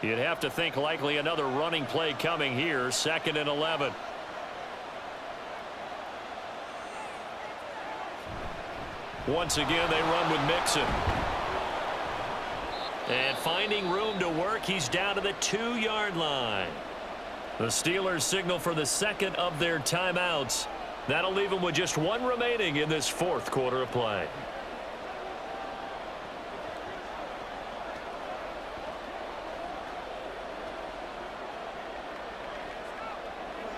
You'd have to think likely another running play coming here. 2nd and 11. Once again, they run with Mixon. And finding room to work, he's down to the 2-yard line. The Steelers signal for the 2nd of their timeouts. That'll leave them with just 1 remaining in this 4th quarter of play.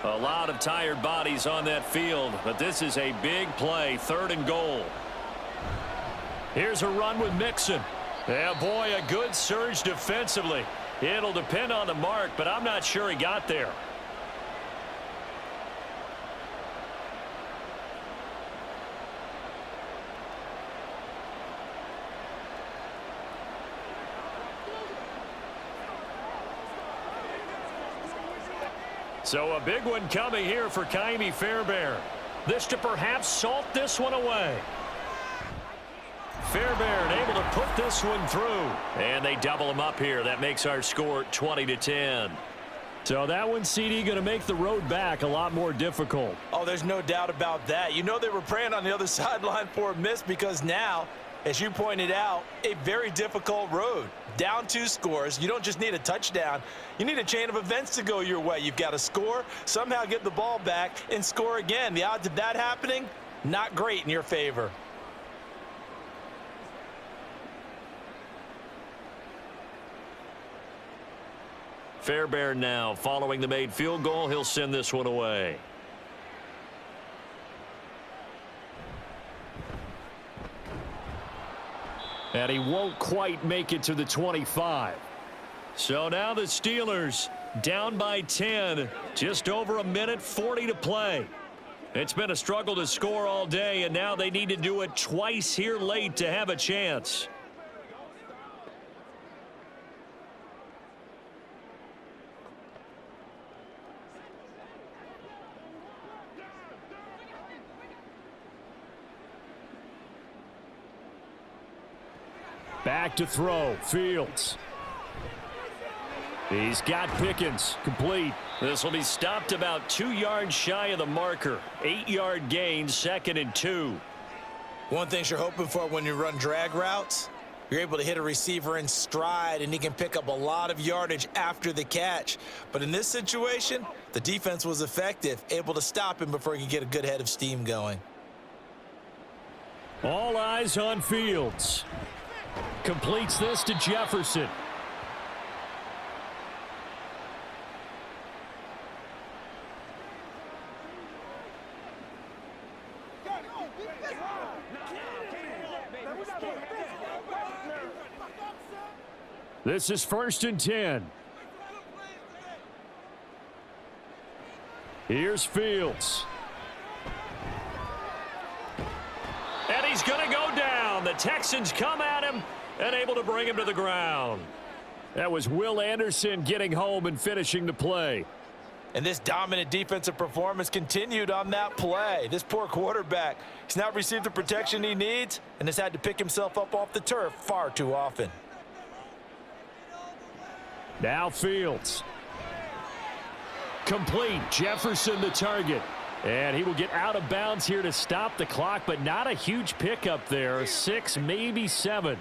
A lot of tired bodies on that field, but this is a big play. 3rd and goal. Here's a run with Mixon. Yeah, boy, a good surge defensively. It'll depend on the mark, but I'm not sure he got there. So a big one coming here for Ka'imi Fairbairn. This to perhaps salt this one away. Fairbairn able to put this one through. And they double him up here. That makes our score 20-10. So that one, CD, going to make the road back a lot more difficult. Oh, there's no doubt about that. You know they were praying on the other sideline for a miss, because now, as you pointed out, a very difficult road. Down 2 scores. You don't just need a touchdown. You need a chain of events to go your way. You've got to score, somehow get the ball back, and score again. The odds of that happening, not great in your favor. Fairbairn now following the made field goal. He'll send this one away. And he won't quite make it to the 25. So now the Steelers down by 10. Just over a minute 40 to play. It's been a struggle to score all day, and now they need to do it twice here late to have a chance. Back to throw. Fields. He's got Pickens. Complete. This will be stopped about 2 yards shy of the marker. 8-yard gain, 2nd and 2. One thing you're hoping for when you run drag routes, you're able to hit a receiver in stride, and he can pick up a lot of yardage after the catch. But in this situation, the defense was effective, able to stop him before he could get a good head of steam going. All eyes on Fields. Completes this to Jefferson. This is 1st and 10. Here's Fields. And he's going to go down. The Texans come at him and able to bring him to the ground. That was Will Anderson getting home and finishing the play. And this dominant defensive performance continued on that play. This poor quarterback, he's not received the protection he needs and has had to pick himself up off the turf far too often. Now Fields. Complete. Jefferson the target. And he will get out of bounds here to stop the clock, but not a huge pickup there. 6, maybe 7.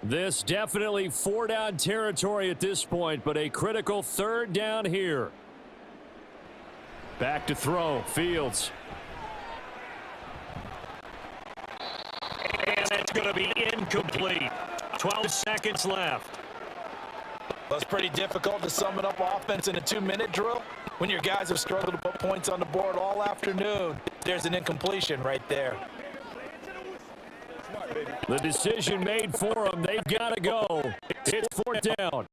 This definitely 4-down territory at this point, but a critical 3rd down here. Back to throw. Fields. And it's going to be incomplete. 12 seconds left. Well, it's pretty difficult to sum it up offense in a 2-minute drill when your guys have struggled to put points on the board all afternoon. There's an incompletion right there. The decision made for them. They've got to go. It's 4th down.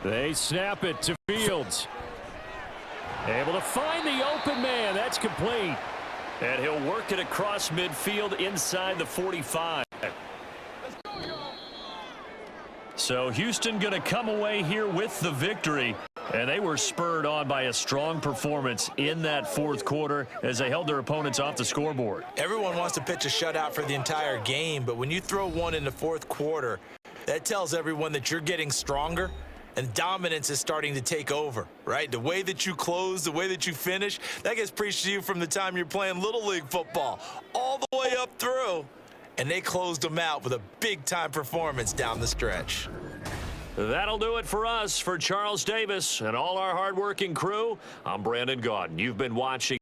They snap it to Fields. Able to find the open man. That's complete. And he'll work it across midfield inside the 45. So Houston going to come away here with the victory. And they were spurred on by a strong performance in that 4th quarter as they held their opponents off the scoreboard. Everyone wants to pitch a shutout for the entire game, but when you throw one in the 4th quarter, that tells everyone that you're getting stronger and dominance is starting to take over, right? The way that you close, the way that you finish, that gets preached to you from the time you're playing Little League football all the way up through. And they closed them out with a big-time performance down the stretch. That'll do it for us. For Charles Davis and all our hardworking crew, I'm Brandon Gaudin. You've been watching